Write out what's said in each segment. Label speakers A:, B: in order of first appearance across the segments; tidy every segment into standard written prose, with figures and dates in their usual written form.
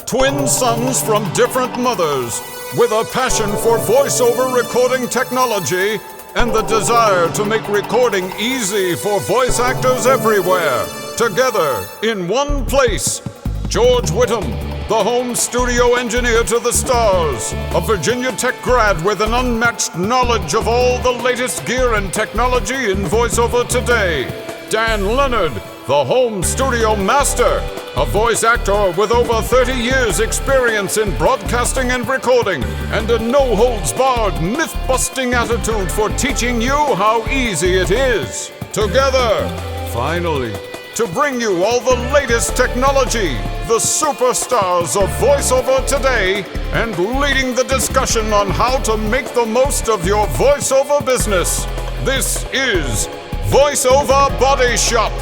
A: Twin sons from different mothers, with a passion for voiceover recording technology and the desire to make recording easy for voice actors everywhere. Together, in one place, George Whittam, the home studio engineer to the stars, a Virginia Tech grad with an unmatched knowledge of all the latest gear and technology in voiceover today. Dan Lenard, the home studio master, a voice actor with over 30 years experience in broadcasting and recording, and a no-holds-barred, myth-busting attitude for teaching you how easy it is. Together, finally, to bring you all the latest technology, the superstars of voiceover today, and leading the discussion on how to make the most of your voiceover business. This is VoiceOver Body Shop.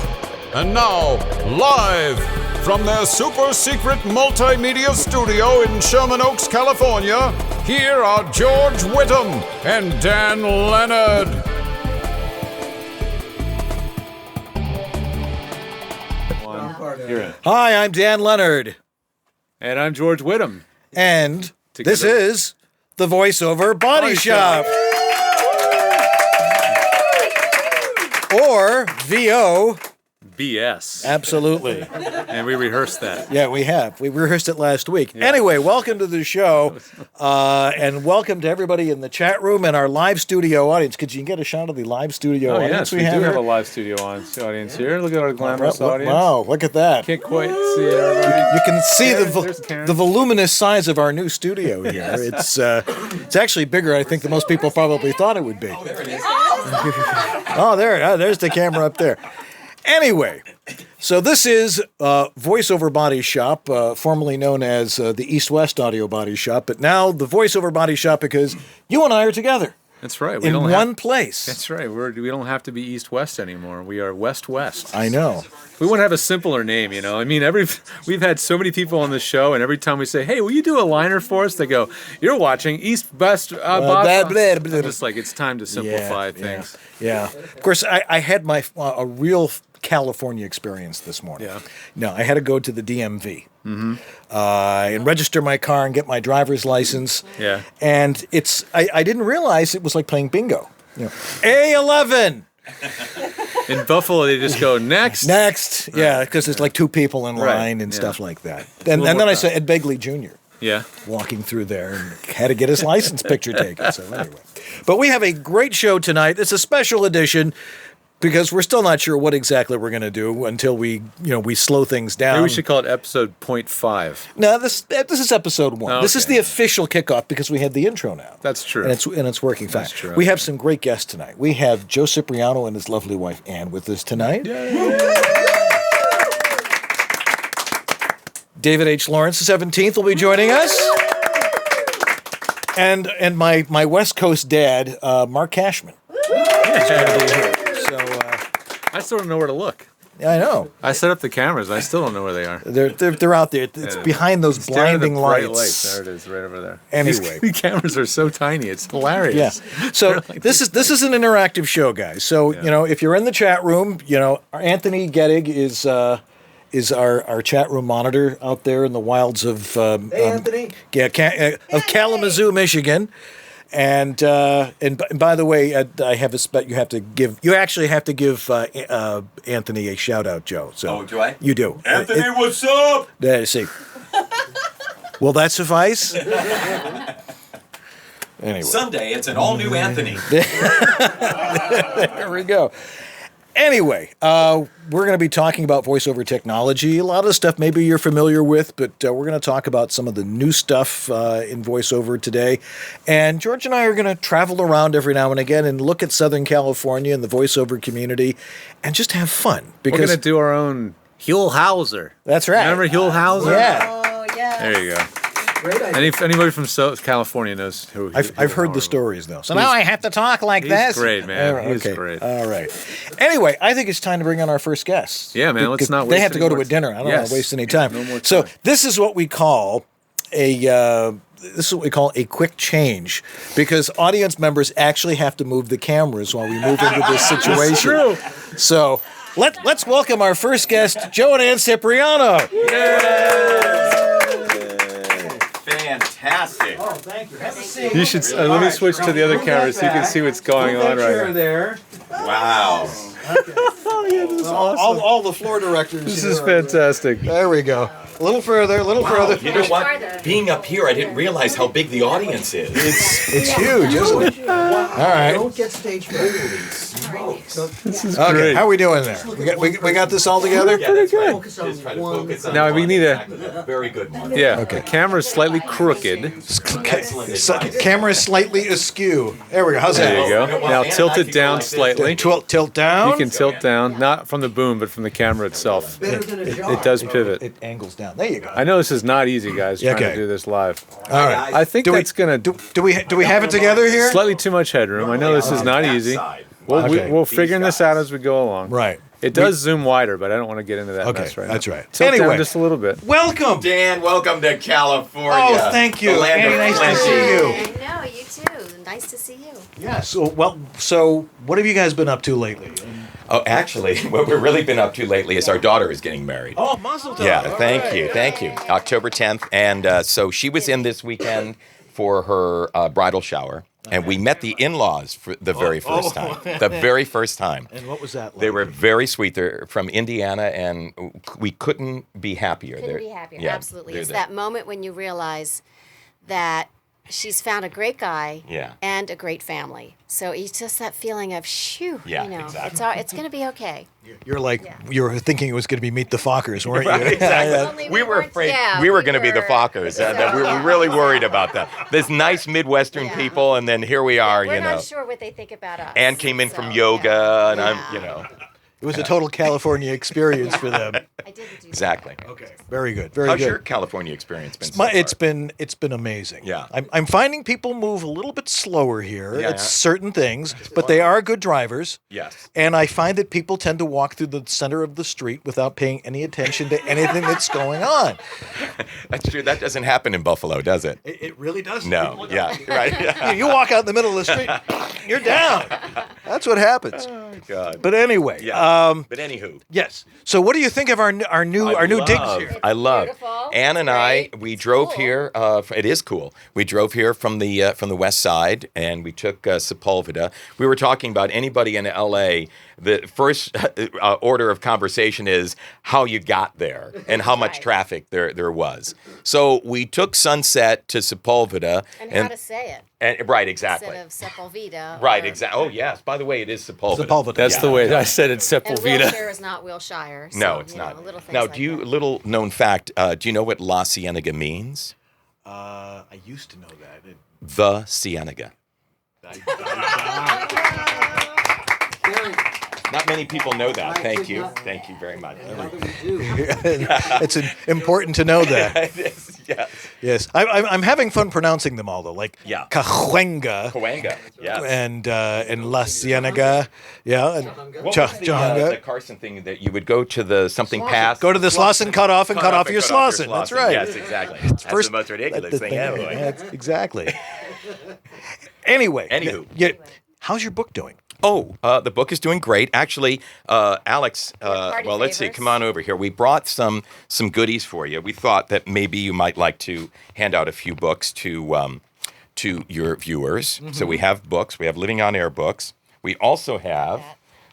A: And now, live from their super secret multimedia studio in Sherman Oaks, California, here are George Whittam and Dan Lenard.
B: Hi, I'm Dan Lenard.
C: And I'm George Whittam.
B: And this is the VoiceOver Body Shop. Or VOBS. Absolutely.
C: And we rehearsed that.
B: Yeah, we have. We rehearsed it last week. Yeah. Anyway, welcome to the show. And welcome to everybody in the chat room and our live studio audience. Could you get a shot of the live studio audience?
C: Yes, we do have a live studio audience here. Look at our glamorous audience.
B: Wow, look at that.
C: Can't quite see everybody.
B: You can see the voluminous size of our new studio here. Yes. It's actually bigger, I think, than most people probably thought it would be.
D: Oh, there it is.
B: There's the camera up there. Anyway, so this is VoiceOver Body Shop, formerly known as the East-West Audio Body Shop, but now the VoiceOver Body Shop because you and I are together.
C: That's right.
B: In one place.
C: That's right. We don't have to be East-West anymore. We are West-West.
B: I know.
C: We want to have a simpler name, you know. I mean, we've had so many people on the show, and every time we say, "Hey, will you do a liner for us?" They go, "You're watching East-West." Just like it's time to simplify things.
B: Yeah. Of course, I had my a real California experience this morning.
C: Yeah.
B: No, I had to go to the DMV and register my car and get my driver's license.
C: Yeah.
B: And I didn't realize it was like playing bingo. You know, A11.
C: In Buffalo, they just go next.
B: Next. Yeah, because there's like two people in line and stuff like that. And then I saw Ed Begley Jr.
C: Yeah.
B: walking through there and had to get his license picture taken. So anyway. But we have a great show tonight. It's a special edition because we're still not sure what exactly we're going to do until we slow things down.
C: Maybe we should call it episode 0.5.
B: No, this is episode 1.
C: Oh,
B: This is the official kickoff because we had the intro now.
C: That's true.
B: And it's working fine.
C: That's true.
B: We have some great guests tonight. We have Joe Cipriano and his lovely wife Ann with us tonight.
C: Yay.
B: David H. Lawrence, the 17th, will be joining us. And my West Coast dad, Marc Cashman. is going to be here. So
C: I still don't know where to look.
B: I know.
C: I set up the cameras. I still don't know where they are.
B: They're out there. It's behind those blinding lights.
C: There it is, right over there.
B: Anyway,
C: the cameras are so tiny. It's hilarious.
B: Yeah. So this is an interactive show, guys. So if you're in the chat room, Anthony Gettig is our chat room monitor out there in the wilds of
D: Anthony.
B: Of Kalamazoo, Michigan. And by the way, I have you actually have to give Anthony a shout out, Joe. So
D: do I?
B: You do.
D: Anthony, what's up?
B: See. Will that suffice? Anyway.
D: Someday it's an all new Anthony.
B: There we go. Anyway, we're going to be talking about voiceover technology. A lot of stuff maybe you're familiar with, but we're going to talk about some of the new stuff in voiceover today. And George and I are going to travel around every now and again and look at Southern California and the voiceover community and just have fun.
C: We're going to do our own Huell Hauser.
B: That's right.
C: Remember Huell Hauser?
B: Yeah.
E: Oh, yeah.
C: There you go.
D: Great idea.
C: Anybody from California knows who
B: I've heard the stories, though. So now I have to talk like this.
C: He's great, man. He's
B: Okay.
C: great.
B: All right. Anyway, I think it's time to bring on our first guest.
C: Yeah, man. Let's not waste
B: They have to go to
C: any
B: a dinner. I don't want to waste any time.
C: No more time.
B: So this is what we call a quick change, because audience members actually have to move the cameras while we move into this situation.
C: That's true.
B: So let's welcome our first guest, Joe and Ann Cipriano.
C: Yay!
D: fantastic.
B: Oh, thank you. Have a seat.
C: You should. Let me switch to the other camera so you can see what's going on right now.
B: There.
D: Wow.
C: Oh yeah, this is awesome.
B: All the floor directors.
C: This is fantastic.
B: There we go. A little further. A little further.
D: You know what? Being up here, I didn't realize how big the audience is.
B: It's huge, isn't it? All right.
E: Don't get stage fright.
C: This is
B: Okay.
C: great.
B: How are we doing there? We got this all together.
D: Yeah, that's right.
E: Focus on
D: Just try to
E: one.
D: focus on
C: Now we
D: one.
C: need a.
D: Very good, Marc.
C: Yeah. Okay. The camera's slightly crooked.
B: Camera slightly askew. There we go. How's
C: There you
B: that?
C: go. Now tilt it down slightly.
B: Tilt down.
C: You can tilt down, not from the boom, but from the camera itself.
E: Better than a job.
C: It does pivot.
B: It angles down. There you go.
C: I know this is not easy, guys, trying
B: Okay.
C: to do this live.
B: All right.
C: I think
B: Do we-
C: that's gonna
B: Do we have it together here?
C: slightly too much headroom. I know this is not easy.
B: Okay.
C: We'll figure this out as we go along.
B: Right.
C: It does zoom wider, but I don't want to get into that
B: Okay,
C: mess right now.
B: that's right.
C: Tilt
B: Anyway.
C: down just a little bit.
B: Welcome.
D: Dan, welcome to California.
B: Oh, thank you.
D: The land
B: Annie,
D: of
B: nice to
D: plenty.
B: see you.
F: I know, you too. Nice to see you.
B: Yes. So what have you guys been up to lately?
D: Oh, actually, what we've really been up to lately is our daughter is getting married.
B: Oh, Mazel Tov.
D: Yeah,
B: All
D: thank
B: right.
D: you. October 10th. And so she was in this weekend for her bridal shower. And we met the in-laws for the very first time. The very first time.
B: And what was that like?
D: They were very sweet. They're from Indiana, and we couldn't be happier.
F: Couldn't
D: They're-
F: be happier.
D: yeah,
F: Absolutely.
D: they're
F: It's
D: the-
F: that moment when you realize that she's found a great guy
D: Yeah.
F: and a great family. So it's just that feeling of, shoo,
D: Yeah,
F: you know,
D: exactly.
F: it's going to be okay.
B: You're like,
F: Yeah.
B: you were thinking it was going to be Meet the Fockers, weren't
D: Right,
B: you?
D: exactly.
F: Only
D: We were
F: weren't-
D: afraid
F: yeah,
D: we were
F: we
D: going to be the
F: were-
D: Fockers. That we were really worried about that. This nice Midwestern
F: Yeah.
D: people, and then here we are,
F: We're
D: you know.
F: not sure what they think about us.
D: Anne came in from
F: So,
D: yoga,
F: yeah.
D: and I'm, you know.
B: It was a total California experience for them.
F: I didn't do
D: Exactly.
B: Okay. Very good. Very
D: How's
B: good.
D: your California experience been? So
B: It's
D: far?
B: it's been amazing.
D: Yeah.
B: I'm finding people move a little bit slower here.
D: Yeah,
B: It's
D: yeah.
B: certain things, but they are good drivers.
D: Yes.
B: And I find that people tend to walk through the center of the street without paying any attention to anything that's going on.
D: That's true. That doesn't happen in Buffalo, does it?
B: It really does.
D: No. Yeah. Right.
B: You walk out in the middle of the street, you're down. That's what happens.
D: Oh God.
B: But anyway,
D: Yeah. But anywho.
B: yes. So what do you think of our new digs here?
D: I love.
F: beautiful.
D: Ann and
F: It's
D: I,
F: great.
D: we
F: It's
D: drove
F: cool.
D: here. It is cool. We drove here from the west side, and we took Sepulveda. We were talking about anybody in L.A. The first order of conversation is how you got there and how much
F: Right.
D: traffic there was. So we took Sunset to Sepulveda,
F: And how to say it
D: right, exactly.
F: instead of Sepulveda.
D: Right,
F: or-
D: exactly. Oh, yes. By the way, it is Sepulveda.
B: Sepulveda.
C: That's
D: Yeah.
C: the way I said it,
F: And
C: Sepulveda.
F: Wilshire is not Wilshire. So,
D: No, it's
F: you know,
D: not.
F: little things
D: Now,
F: like
D: do you,
F: that.
D: little known fact, do you know what La Cienega means?
B: I used to know that.
D: The Cienega. Not many people know that. Thank you. Thank you very much.
B: It's important to know that.
D: It is, yes.
B: Yes, I'm having fun pronouncing them all though, like
D: Yeah.
B: Cahuenga
D: Cahuenga. Yes.
B: and La Cienega, yeah, and
D: What was the
B: Chahanga.
D: Carson thing that you would go to the something pass?
B: Go to the Slauson, cut off your Slauson. That's right.
D: Yes, exactly. That's
B: First-
D: the most ridiculous
B: the
D: thing
B: thing-
D: ever.
B: that's- exactly. Anyway,
D: Anywho.
B: how's your book doing?
D: Oh, the book is doing great. Actually, Alex,
F: party
D: well, let's see.
F: favors?
D: Come on over here. We brought some goodies for you. We thought that maybe you might like to hand out a few books to your viewers.
B: Mm-hmm.
D: So we have books. We have Living on Air books. We also have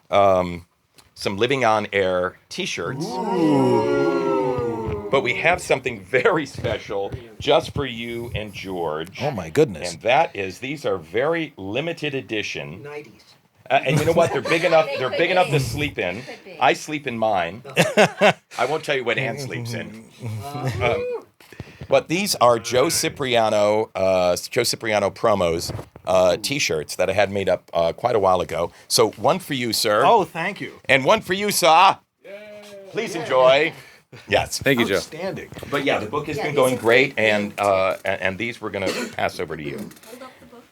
D: some Living on Air T-shirts. But we have something very special just for you and George.
B: Oh my goodness!
D: And that is, these are very limited edition.
E: 90s.
D: And you know what? They're big enough. They're
F: could
D: big enough
F: be.
D: to sleep in.
F: Could be.
D: I sleep in mine. I won't tell you what Ann sleeps in. But these are Joe Cipriano promos T-shirts that I had made up quite a while ago. So one for you, sir.
B: Oh, thank you.
D: And one for you, sir. Please enjoy. Yes.
C: Thank you, Joe.
B: Outstanding.
D: But yeah, the book has
F: Yeah,
D: been
F: these
D: going
F: are
D: great,
F: great.
D: and these we're going to pass over to you.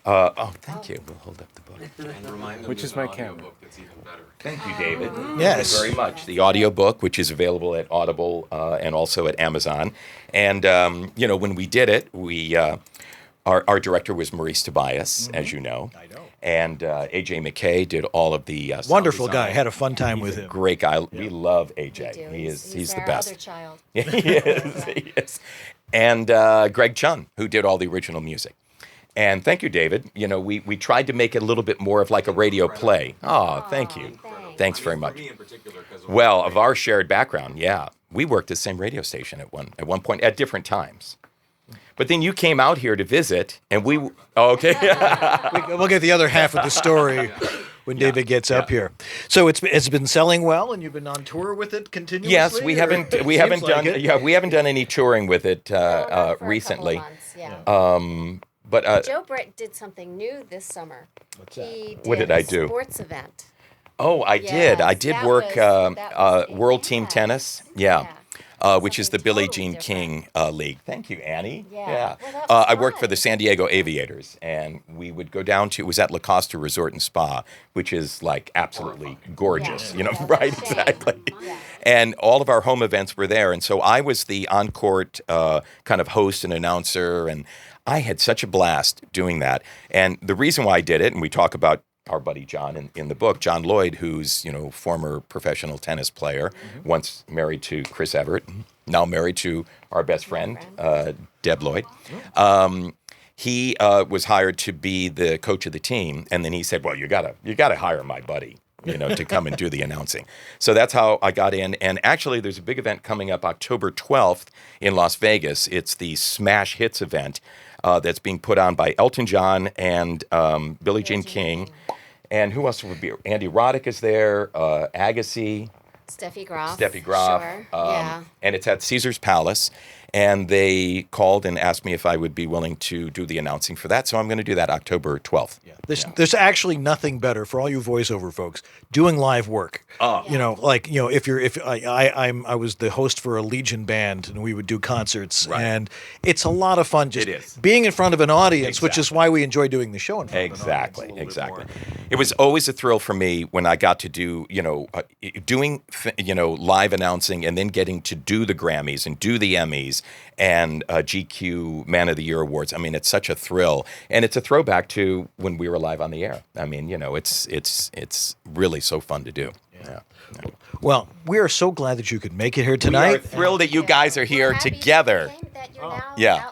D: Oh, thank you. We'll hold up the book.
C: Which is my camera.
D: Thank you, David.
B: Yes.
D: Very much. The audiobook, which is available at Audible and also at Amazon. And, when we did it, our director was Maurice Tobias, as you know.
B: I know.
D: And A.J. McKay did all of the sound
B: Wonderful
D: design.
B: guy. Had a fun time with him.
D: Great guy. We love A.J.
F: We do.
D: He's the
F: our
D: best.
F: other child.
D: He is. and Greg Chun, who did all the original music. And thank you, David. You know, we tried to make it a little bit more of like a radio play. Oh, thank you. Thanks very much. Well, of our shared background, yeah. We worked at the same radio station at one point at different times. But then you came out here to visit, and okay.
B: We'll get the other half of the story when David gets up here. So it's been selling well, and you've been on tour with it continuously.
D: Yes, we haven't done any touring with it recently. But
F: Joe Britt did something new this summer.
B: What's that?
D: What did I do?
F: A sports event.
D: Oh, I did. I did work
F: was
D: World Team Tennis. Yeah. Which is the
F: Something
D: Billie
F: totally
D: Jean
F: different.
D: King League. Thank you, Annie.
F: Yeah. Well, that was
D: I worked
F: fun.
D: for the San Diego Aviators, and we would go down to, it was at La Costa Resort and Spa, which is like absolutely gorgeous,
F: Yeah.
D: you know,
F: Yeah,
D: right,
F: shame.
D: exactly.
F: Yeah.
D: And all of our home events were there, and so I was the on-court kind of host and announcer, and I had such a blast doing that. And the reason why I did it, and we talk about our buddy John in the book, John Lloyd, who's, you know, former professional tennis player, once married to Chris Everett, now married to our best friend, Deb Lloyd. He was hired to be the coach of the team, and then he said, well, you gotta hire my buddy, you know, to come and do the announcing. So that's how I got in. And actually, there's a big event coming up October 12th in Las Vegas. It's the Smash Hits event that's being put on by Elton John and Billie Jean King. And who else would be? Andy Roddick is there, Agassi.
F: Steffi Graf.
D: Sure.
F: Yeah.
D: And it's at Caesar's Palace. And they called and asked me if I would be willing to do the announcing for that. So I'm going to do that October 12th.
B: Yeah. There's actually nothing better for all you voiceover folks doing live work. You know, like, you know, I was the host for a Legion band, and we would do concerts, and it's a lot of fun just being in front of an audience, which is why we enjoy doing the show in front of an audience.
D: Exactly. It was always a thrill for me when I got to do, you know, doing live announcing, and then getting to do the Grammys and do the Emmys and GQ Man of the Year awards. I mean, it's such a thrill, and it's a throwback to when we were live on the air. I mean, you know, it's really so fun to do. Yeah.
B: Well, we are so glad that you could make it here tonight.
D: We are thrilled that you guys are here together. Yeah.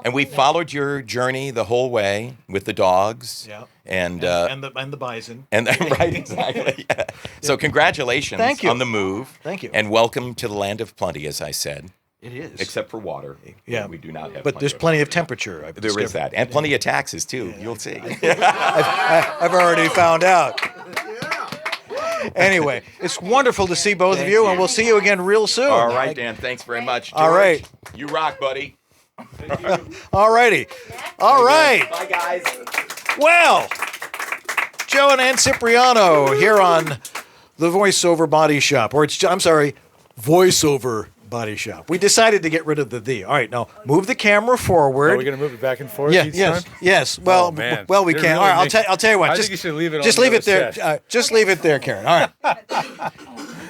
D: And we followed your journey the whole way with the dogs.
B: Yeah.
D: And
B: the bison.
D: And right, exactly. Yeah. So congratulations on the move.
B: Thank you.
D: And welcome to the land of plenty, as I said.
B: It is.
D: Except for water.
B: Yeah.
D: We do not have
B: But there's plenty of temperature.
D: There is that. And plenty of taxes, too.
B: Yeah.
D: You'll see.
B: I've already found out. Anyway, it's wonderful to see both of you, and we'll see you again real soon.
D: All right, Dan. Thanks very much. George,
B: all right.
D: You rock, buddy.
B: All righty. All right.
D: Bye, guys.
B: Well, Joe and Ann Cipriano here on the VoiceOver Body Shop. VoiceOver Body Shop. We decided to get rid of the "the." All right, now move the camera forward.
C: Are we going to move it back and forth each time?
B: Yes. Well,
C: man.
B: we
C: You're
B: can.
C: really
B: All right,
C: making-
B: I'll tell you what.
C: I
B: Just
C: think you should leave it on
B: Just
C: the
B: leave
C: other
B: it there.
C: chest.
B: Just leave it there, Karen. All right.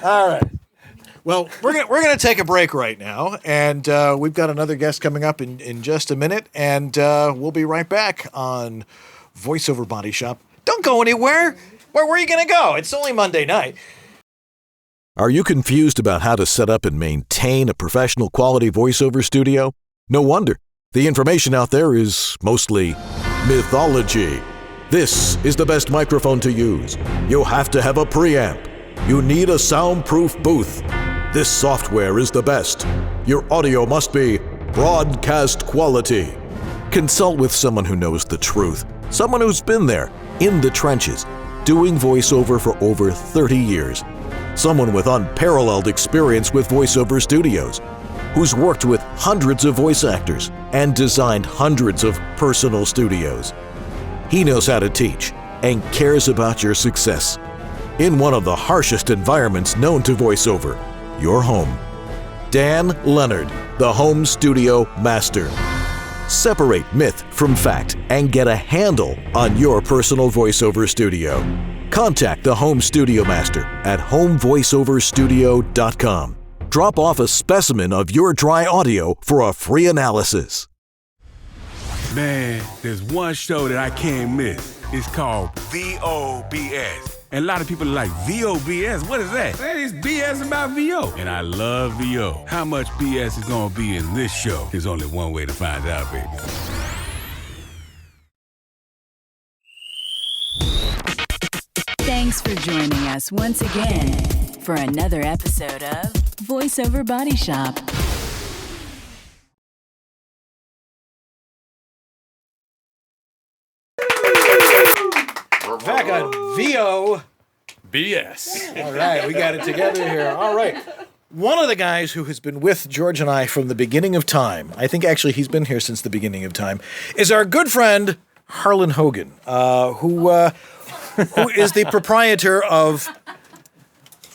B: All right. Well, we're gonna take a break right now, and we've got another guest coming up in just a minute, and we'll be right back on VoiceOver Body Shop. Don't go anywhere. Where are you gonna go? It's only Monday night.
G: Are you confused about how to set up and maintain a professional quality voiceover studio? No wonder. The information out there is mostly mythology. This is the best microphone to use. You'll have to have a preamp. You need a soundproof booth. This software is the best. Your audio must be broadcast quality. Consult with someone who knows the truth. Someone who's been there, in the trenches, doing voiceover for over 30 years. Someone with unparalleled experience with voiceover studios, who's worked with hundreds of voice actors and designed hundreds of personal studios. He knows how to teach and cares about your success. In one of the harshest environments known to voiceover, your home. Dan Lenard, the Home Studio Master. Separate myth from fact and get a handle on your personal voiceover studio. Contact the Home Studio Master at homevoiceoverstudio.com. Drop off a specimen of your dry audio for a free analysis.
H: Man, there's one show that I can't miss. It's called VOBS. And a lot of people are like, VOBS, what is that? Man, it's BS about VO. And I love VO. How much BS is gonna be in this show? There's only one way to find out, baby.
I: Thanks for joining us once again for another episode of VoiceOver Body Shop.
B: We're back on VO.
C: BS.
B: All right, we got it together here. All right. One of the guys who has been with George and I from the beginning of time, I think actually he's been here since the beginning of time, is our good friend Harlan Hogan, who is the proprietor of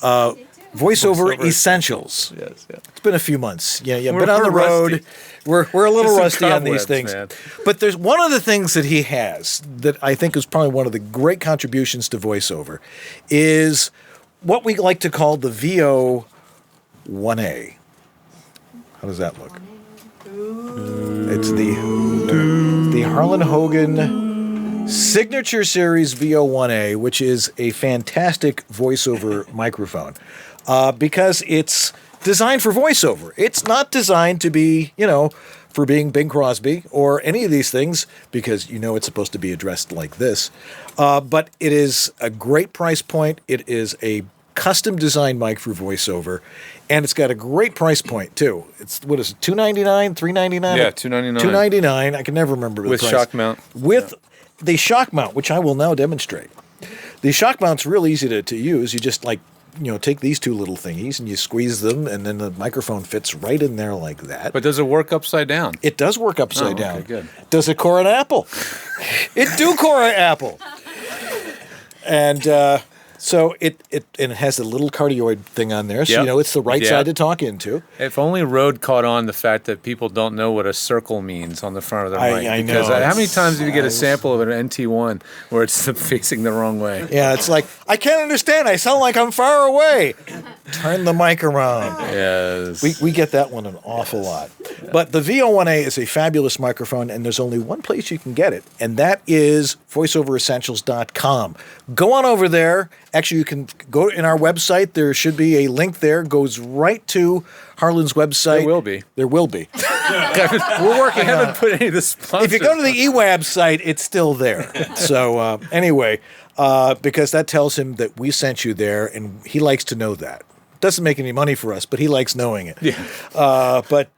B: VoiceOver Essentials.
C: Yes, yeah.
B: It's been a few months. Yeah, been on the road.
C: Rusty.
B: We're a little rusty on these
C: cobwebs,
B: things.
C: man.
B: But there's one of the things that he has that I think is probably one of the great contributions to VoiceOver is what we like to call the VO 1A. How does that look? It's the Harlan Hogan Signature Series VO 1A, which is a fantastic voiceover microphone because it's designed for voiceover. It's not designed to be, for being Bing Crosby or any of these things because it's supposed to be addressed like this. But it is a great price point. It is a custom designed mic for voiceover, and it's got a great price point too. It's what is it, $299, $399?
C: Yeah, $299.
B: $299. I can never remember the
C: With
B: price.
C: shock mount.
B: With the shock mount, which I will now demonstrate. The shock mount's real easy to use. You just take these two little thingies and you squeeze them, and then the microphone fits right in there like that.
C: But does it work upside down?
B: It does work upside down.
C: Okay, good.
B: Does it core an apple? It do core an apple. And so it has a little cardioid thing on there, so
C: Yep.
B: it's the right
C: Yep.
B: side to talk into.
C: If only Rode caught on the fact that people don't know what a circle means on the front of their mic.
B: I
C: Because
B: know.
C: how many times do you get a sample of an NT1 where it's facing the wrong way?
B: Yeah, it's like, I can't understand. I sound like I'm far away. Turn the mic around.
C: Yes.
B: We get that one an awful lot. But the VO1A is a fabulous microphone, and there's only one place you can get it, and that is voiceoveressentials.com. Go on over there. Actually, you can go in our website. There should be a link there. Goes right to Harlan's website.
C: There will be.
B: There will be.
C: We're working. I haven't put any of the sponsors.
B: If you go to the EWABS site, it's still there. So anyway, because that tells him that we sent you there, and he likes to know that. Doesn't make any money for us, but he likes knowing it.
C: Yeah.
B: But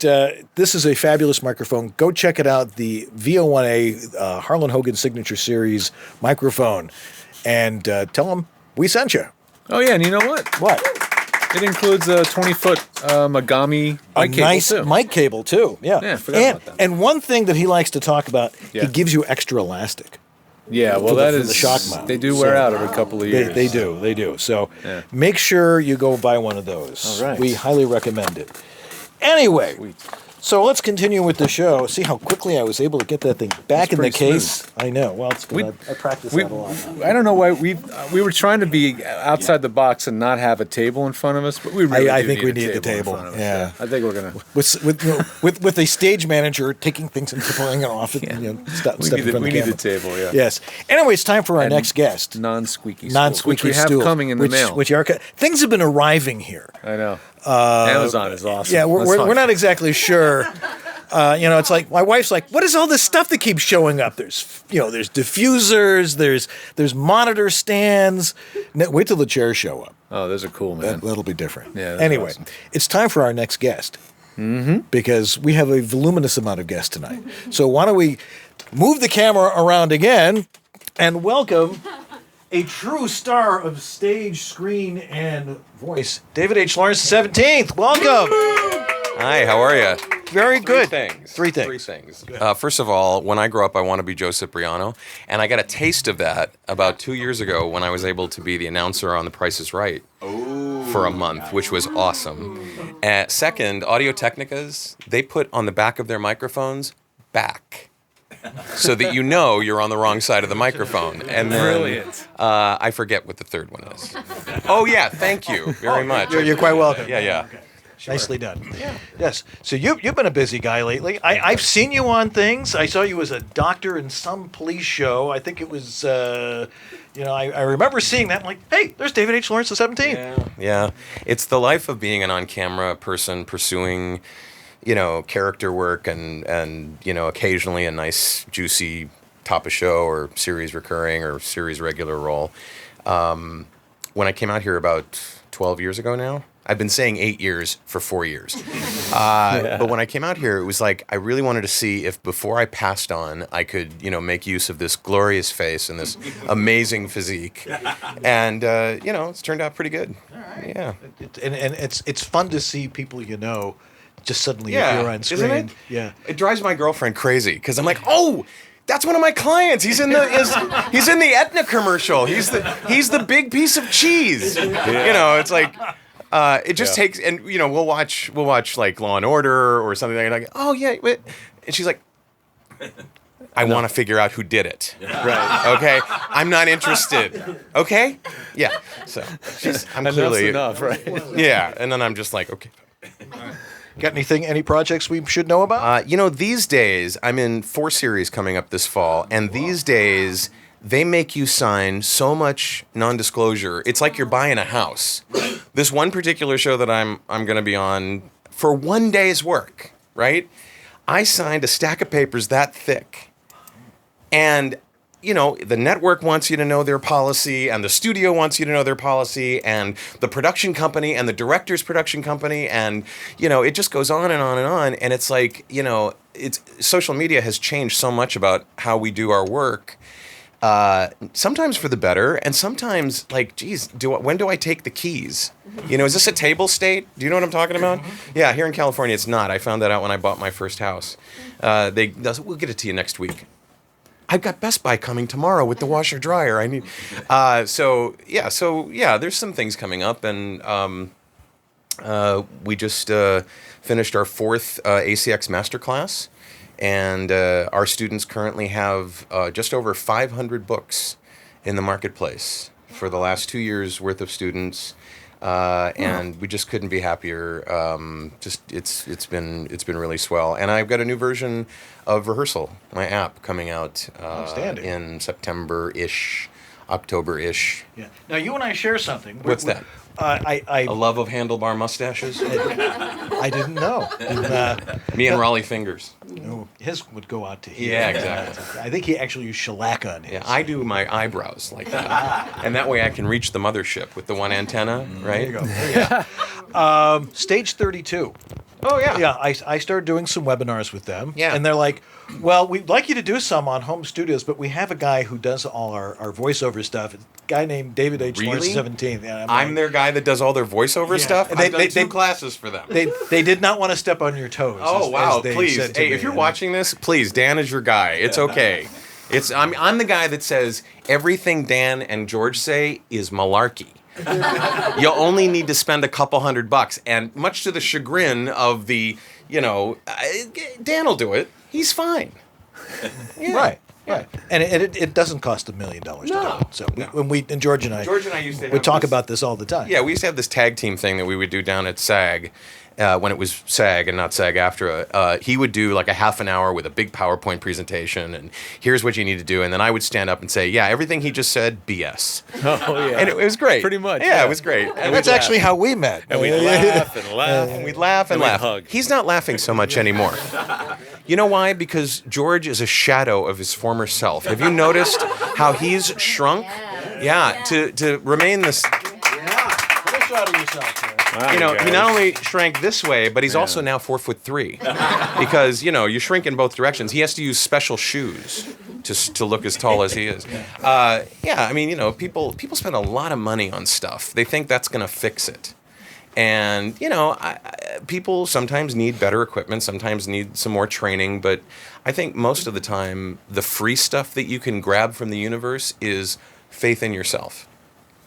B: this is a fabulous microphone. Go check it out, the VO1A Harlan Hogan Signature Series microphone, and tell him we sent you.
C: Oh, yeah, and you know what?
B: What?
C: It includes a 20-foot Megami mic cable,
B: nice
C: too.
B: mic cable, too. Yeah.
C: Yeah, I forgot about that.
B: And one thing that he likes to talk about,
C: Yeah.
B: he gives you extra elastic.
C: Yeah, well,
B: for
C: that
B: the
C: is...
B: shock mount.
C: They do wear out every couple of years.
B: They do. So
C: Yeah.
B: make sure you go buy one of those.
C: All right.
B: We highly recommend it. Anyway, so let's continue with the show. See how quickly I was able to get that thing back in the
C: pretty
B: case? I know. Well, it's good. I practice that a lot.
C: I don't know why we were trying to be outside the box and not have a table in front of us, but we really
B: I
C: do
B: think we
C: need
B: need
C: a
B: the table.
C: in front of us.
B: Yeah.
C: I think we're gonna.
B: With a stage manager taking things and pulling it off, and stepping from the
C: We need
B: camera.
C: the table. Yeah.
B: Yes. Anyway, it's time for our next guest.
C: Non-squeaky
B: Non-squeaky
C: which we have
B: stool,
C: coming in the mail.
B: Which are things have been arriving here.
C: I know. Amazon is awesome.
B: Yeah,
C: That's
B: we're
C: fine.
B: not exactly sure. It's like my wife's like, "What is all this stuff that keeps showing up?" There's diffusers, there's monitor stands. Wait till the chairs show up.
C: Oh, those are cool, man.
B: That'll be different.
C: Yeah, that's
B: Anyway,
C: awesome.
B: it's time for our next guest. Mm-hmm. Because we have a voluminous amount of guests tonight. So why don't we move the camera around again and welcome a true star of stage, screen, and voice, David H. Lawrence, 17th. Welcome.
D: Hi, how are you?
B: Very good.
D: Three things. First of all, when I grow up, I want to be Joe Cipriano, and I got a taste of that about 2 years ago when I was able to be the announcer on The Price is Right for a month, which was awesome. Second, Audio-Technicas, they put on the back of their microphones, back. So that you're on the wrong side of the microphone. And then,
C: Brilliant.
D: I forget what the third one is. Oh, yeah, thank you very much.
B: You're quite welcome.
D: Yeah.
B: Nicely done. Yeah. Yes. So you've been a busy guy lately. I've seen you on things. I saw you as a doctor in some police show. I think it was, I remember seeing that. I'm like, hey, there's David H. Lawrence, the 17th.
J: Yeah. It's the life of being an on-camera person pursuing, character work and occasionally a nice, juicy top of show or series recurring or series regular role. When I came out here about 12 years ago now, I've been saying 8 years for 4 years. But when I came out here, it was like I really wanted to see if before I passed on, I could, make use of this glorious face and this amazing physique. And, it's turned out pretty good.
B: All right.
J: Yeah.
B: And it's fun to see people just suddenly appear on screen.
J: Isn't it?
B: Yeah.
J: It drives my girlfriend crazy because I'm like, oh, that's one of my clients. He's in the Aetna commercial. He's the big piece of cheese. It's like it just takes, and we'll watch like Law and Order or something like, oh yeah, wait. And she's like, I want to figure out who did it. Right. Okay. I'm not interested. Okay. Yeah. So I'm clearly
C: enough, right?
J: Yeah. And then I'm just like, okay.
B: Got any projects we should know about?
J: These days, I'm in 4 series coming up this fall, and these days, they make you sign so much non-disclosure. It's like you're buying a house. This one particular show that I'm going to be on, for 1 day's work, right? I signed a stack of papers that thick. And the network wants you to know their policy, and the studio wants you to know their policy, and the production company, and the director's production company, and, it just goes on and on and on. And it's like, social media has changed so much about how we do our work, sometimes for the better, and sometimes, like, geez, when do I take the keys? Is this a table state? Do you know what I'm talking about? Yeah, here in California, it's not. I found that out when I bought my first house. We'll get it to you next week. I've got Best Buy coming tomorrow with the washer dryer. I need, so there's some things coming up, and we just finished our 4th ACX masterclass, and our students currently have just over 500 books in the marketplace for the last 2 years worth of students. And we just couldn't be happier. It's been really swell. And I've got a new version of Rehearsal, my app, coming out in September-ish, October-ish.
B: Yeah. Now you and I share something.
J: What's that?
B: A
J: love of handlebar mustaches.
B: I didn't know.
J: Me and Raleigh Fingers.
B: No, his would go out to him.
J: Yeah, exactly.
B: I think he actually used shellac on his.
J: Yeah, I do my eyebrows like that, and that way I can reach the mothership with the one antenna, right?
B: There you go. Stage 32.
J: Oh, yeah.
B: Yeah, I started doing some webinars with them.
J: Yeah.
B: And they're like, well, we'd like you to do some on home studios, but we have a guy who does all our voiceover stuff. A guy named David H. Lawrence, 17th. And
J: I'm their guy that does all their voiceover stuff?
B: And
J: I've done 2 classes for them.
B: They did not want to step on your toes.
J: Oh, wow, please. Hey,
B: me,
J: if you're watching this, please, Dan is your guy. It's okay. I'm the guy that says everything Dan and George say is malarkey. You only need to spend a couple $100, and much to the chagrin of the, Dan will do it. He's fine.
B: Yeah. Right. And it doesn't cost $1 million to do it. So when George and I
J: used to
B: would talk about this all the time.
J: Yeah, we used to have this tag team thing that we would do down at SAG. When it was SAG and not SAG-AFTRA, he would do like a half an hour with a big PowerPoint presentation, and here's what you need to do, and then I would stand up and say, yeah, everything he just said, BS.
C: Oh, yeah.
J: And it was great.
C: Pretty much.
J: Yeah, it was great.
B: And that's actually how we met.
C: And we'd laugh and laugh.
J: And we'd laugh and laugh.
C: Hug.
J: He's not laughing so much anymore. You know why? Because George is a shadow of his former self. Have you noticed how he's shrunk? Yeah, to remain this...
B: Put a shot of yourself there.
J: Wow, he not only shrank this way, but he's also now 4'3", because you shrink in both directions. He has to use special shoes to look as tall as he is. People spend a lot of money on stuff. They think that's going to fix it, and people sometimes need better equipment, sometimes need some more training. But I think most of the time, the free stuff that you can grab from the universe is faith in yourself.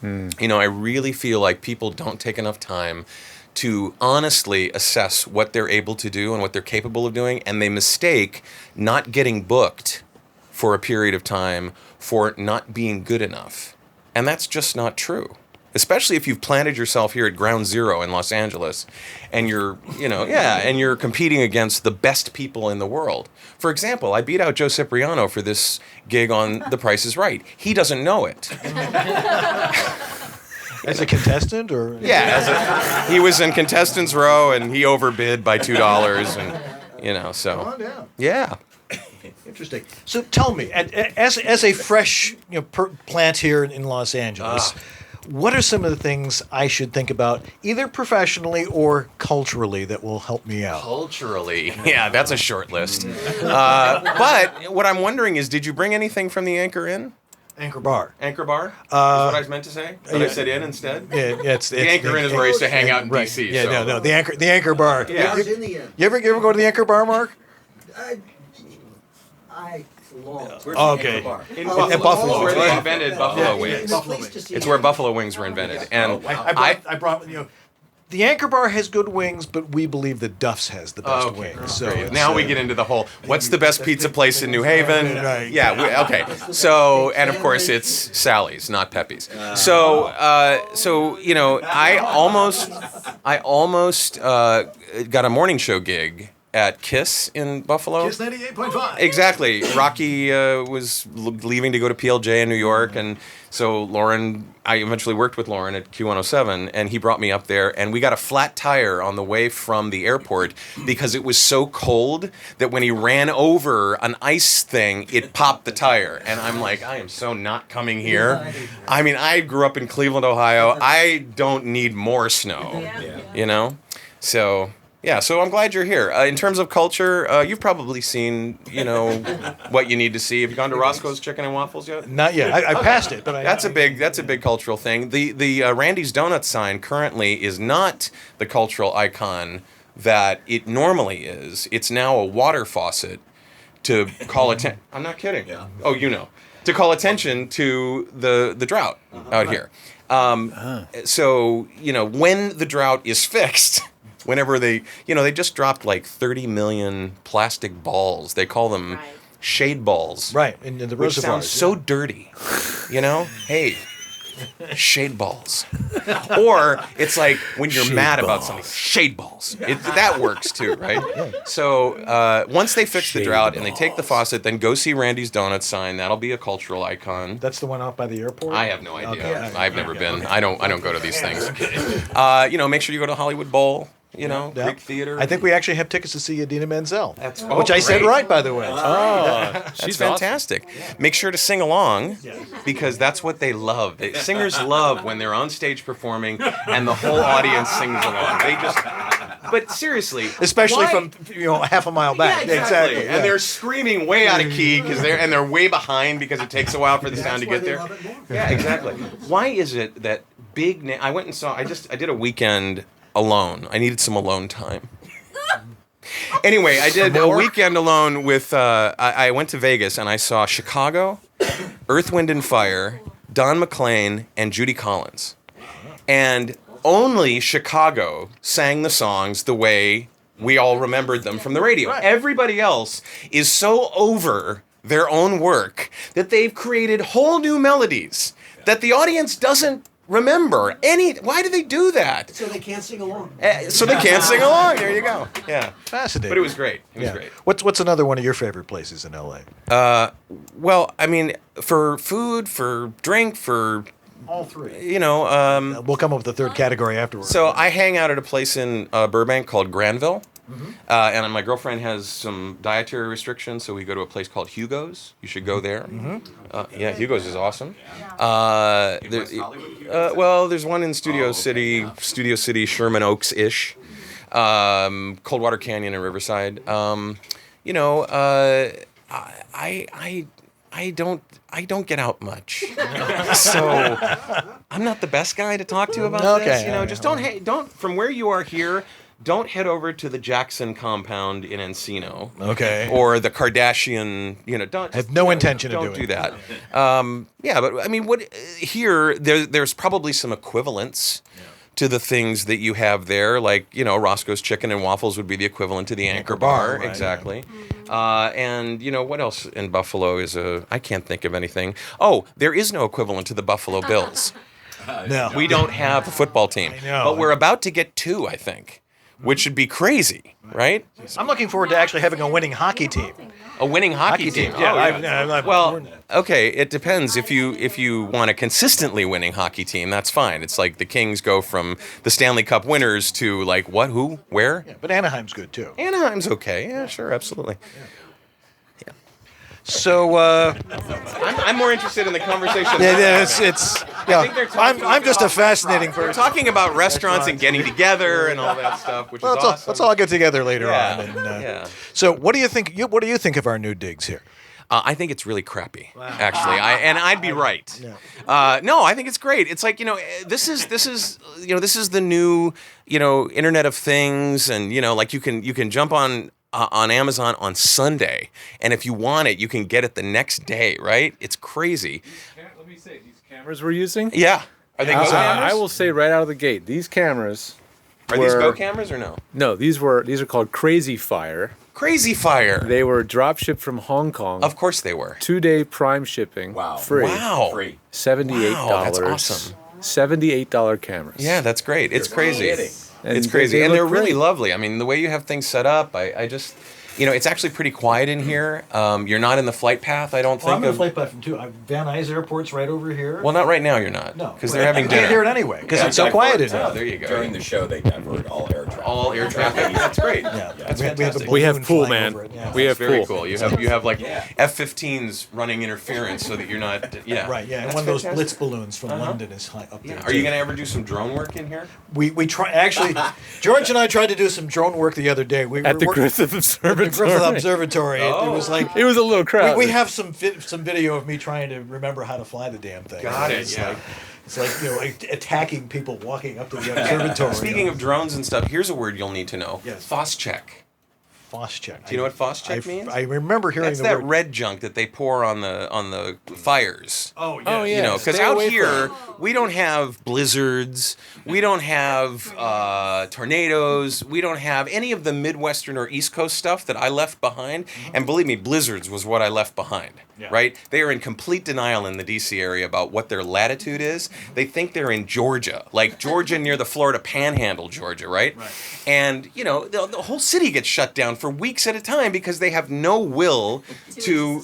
J: I really feel like people don't take enough time to honestly assess what they're able to do and what they're capable of doing, and they mistake not getting booked for a period of time for not being good enough. And that's just not true. especially if you've planted yourself here at Ground Zero in Los Angeles, and you're, and you're competing against the best people in the world. For example, I beat out Joe Cipriano for this gig on The Price is Right. He doesn't know it.
B: As a contestant, or
J: he was in contestants row, and he overbid by $2, and so
B: Come on down.
J: yeah.
B: Interesting. So tell me, as a fresh plant here in Los Angeles, what are some of the things I should think about, either professionally or culturally, that will help me out?
J: Culturally, yeah, that's a short list. But what I'm wondering is, did you bring anything from the Anchor Inn?
B: Anchor Bar.
J: Anchor Bar? Is what I was meant to say? But I said Inn instead?
B: Yeah, it's
J: the Anchor Inn is where I used to hang out in
B: right.
J: D.C.
B: Yeah,
J: so.
B: no, the Anchor Bar.
J: Yeah.
E: I was in the end.
B: You ever go to the Anchor Bar, Mark?
E: I long.
B: Oh, okay.
J: In
B: Buffalo.
J: Buffalo. It's where they
B: Right.
J: invented Buffalo Wings. It's where Buffalo Wings were invented. And
B: I brought the Anchor Bar has good wings, but we believe that Duff's has the best wings. So
J: great. Now we get into the whole, what's the best pizza place in New Haven?
B: Right.
J: Yeah, okay. So, and of course it's Sally's, not Pepe's. So, I almost got a morning show gig at KISS in Buffalo.
B: KISS 98.5.
J: Exactly. Rocky was leaving to go to PLJ in New York, and so I eventually worked with Lauren at Q107, and he brought me up there, and we got a flat tire on the way from the airport because it was so cold that when he ran over an ice thing, it popped the tire. And I'm like, I am so not coming here. I mean, I grew up in Cleveland, Ohio. I don't need more snow, So... yeah, so I'm glad you're here. In terms of culture, you've probably seen, what you need to see. Have you gone to Roscoe's Chicken and Waffles yet?
B: Not yet. I passed it, but
J: That's a big cultural thing. The Randy's Donuts sign currently is not the cultural icon that it normally is. It's now a water faucet to call attention. I'm not kidding. Yeah. Oh, to call attention to the drought out here. So when the drought is fixed. Whenever they just dropped like 30 million plastic balls. They call them shade balls.
B: Right, in the
J: which
B: reservoirs.
J: sounds so dirty. Hey, shade balls. Or it's like when you're mad about something, shade balls. That works too, right? Yeah. So once they fix the drought and they take the faucet, then go see Randy's Donuts sign. That'll be a cultural icon.
B: That's the one out by the airport?
J: I have no idea.
B: Okay.
J: I've never been. I don't go to these things. Make sure you go to Hollywood Bowl. Greek theater.
B: I think we actually have tickets to see Idina Menzel.
J: Which
B: I said right, by the way.
J: She's fantastic. Awesome. Make sure to sing along because that's what they love. Singers love when they're on stage performing and the whole audience sings along. But seriously,
B: especially from half a mile back.
J: Yeah, exactly. And they're screaming way out of key because they're way behind because it takes a while for the sound to get there. Yeah, exactly. Why is it that I went and saw? I did a weekend alone. I needed some alone time. Anyway, I did a weekend alone with, I went to Vegas and I saw Chicago, Earth, Wind & Fire, Don McLean, and Judy Collins. And only Chicago sang the songs the way we all remembered them from the radio. Right. Everybody else is so over their own work that they've created whole new melodies that the audience doesn't remember why do they do that?
E: So they can't sing along.
J: There you go. Yeah.
B: Fascinating.
J: But it was great. It was great.
B: What's another one of your favorite places in LA?
J: Well, I mean, for food, for drink, for
B: all three.
J: We'll
B: come up with a third category afterwards.
J: So I hang out at a place in Burbank called Granville. Mm-hmm. And my girlfriend has some dietary restrictions, so we go to a place called Hugo's. You should go there. Mm-hmm. Hugo's is awesome. There's one in Studio City, Sherman Oaks-ish, Coldwater Canyon and Riverside. I don't get out much, so I'm not the best guy to talk to about this. Just don't from where you are here. Don't head over to the Jackson compound in Encino.
B: Okay.
J: Or the Kardashian, don't.
B: I have no intention of doing
J: Don't do that. But I mean, there's probably some equivalents to the things that you have there. Like, Roscoe's Chicken and Waffles would be the equivalent to the Anchor Bar. Right, exactly. Yeah. And, what else in Buffalo I can't think of anything. Oh, there is no equivalent to the Buffalo Bills.
B: No.
J: We don't have a football team.
B: I know.
J: But we're about to get 2, I think, which should be crazy, right?
B: I'm looking forward to actually having a winning hockey team.
J: A winning hockey team.
B: Yeah.
J: Well, okay, it depends. If you want a consistently winning hockey team, that's fine. It's like the Kings go from the Stanley Cup winners to like what, who, where?
B: Yeah, but Anaheim's good too.
J: Anaheim's okay. Yeah, sure, absolutely.
B: So
J: I'm more interested in the conversation.
B: I'm just a fascinating
J: We're
B: person.
J: talking about restaurants and getting together and all that stuff, which is awesome.
B: Let's all get together later
J: Yeah,
B: on. And,
J: yeah.
B: So what do you think? What do you think of our new digs here?
J: I think it's really crappy, actually. I'd be right. No, I think it's great. It's like, this is the new, Internet of Things, and like you can jump on Amazon on Sunday, and if you want it, you can get it the next day, right? It's crazy.
C: Let me say, these cameras we're using.
J: Yeah. Are they Go cameras?
C: I will say right out of the gate, these cameras.
J: Are these Go cameras or no?
C: No, these are called Crazy Fire.
J: Crazy Fire.
C: They were drop shipped from Hong Kong.
J: Of course they were.
C: 2-day Prime shipping.
D: Wow.
C: Free.
J: Wow.
D: Free.
C: $78.
J: Wow, that's awesome.
C: $78 cameras.
J: Yeah, it's great. It's crazy.
C: And
J: It's crazy.
C: they
J: And they're
C: look
J: really
C: great.
J: lovely. I mean, the way you have things set up, I just, it's actually pretty quiet in here. You're not in the flight path, I don't think.
B: I'm in a flight platform too. Van Nuys Airport's right over here.
J: Well, not right now, you're not.
B: No,
J: Because they're having dinner.
B: I can't hear it anyway because it's so quiet in
J: Oh,
B: here.
J: there you go.
D: During the show, they divert all air traffic.
J: All air traffic. That's great.
B: Yeah,
J: That's
B: we have a
J: fantastic.
C: We have
B: balloon
C: pool,
B: flying
C: man.
B: over it, yeah.
C: We have
J: That's very
C: pool.
J: cool. You have like F-15s running interference so that you're not. Yeah.
B: Right, yeah, and
J: That's
B: one of those
J: fantastic.
B: Blitz balloons from London is high up there.
J: Yeah. Are you going to ever do some drone work in here?
B: We try actually. George and I tried to do some drone work the other day. We
C: At
B: were
C: the
B: working-
C: Griffith Observatory.
B: the Griffith Observatory. It was like
C: It was a little crowded.
B: we have some video of me trying to remember how to fly the damn thing.
J: Got it,
B: It's
J: yeah.
B: like like attacking people walking up to the observatory.
J: Speaking of drones and stuff, here's a word you'll need to know.
B: Yes.
J: Phos-check.
B: Phos-check.
J: Do you know what Phos-check means?
B: I remember hearing
J: That's
B: the
J: that
B: word.
J: red junk that they pour on the fires.
B: Oh
C: Oh, yeah.
J: Because
C: Stay
J: out
C: away
J: here
C: from
J: we don't have blizzards, we don't have tornadoes, we don't have any of the Midwestern or East Coast stuff that I left behind. And believe me, blizzards was what I left behind.
B: Yeah.
J: Right? They are in complete denial in the D.C. area about what their latitude is. They think they're in Georgia, like Georgia near the Florida Panhandle, Georgia, right? And the whole city gets shut down for weeks at a time because they have no will to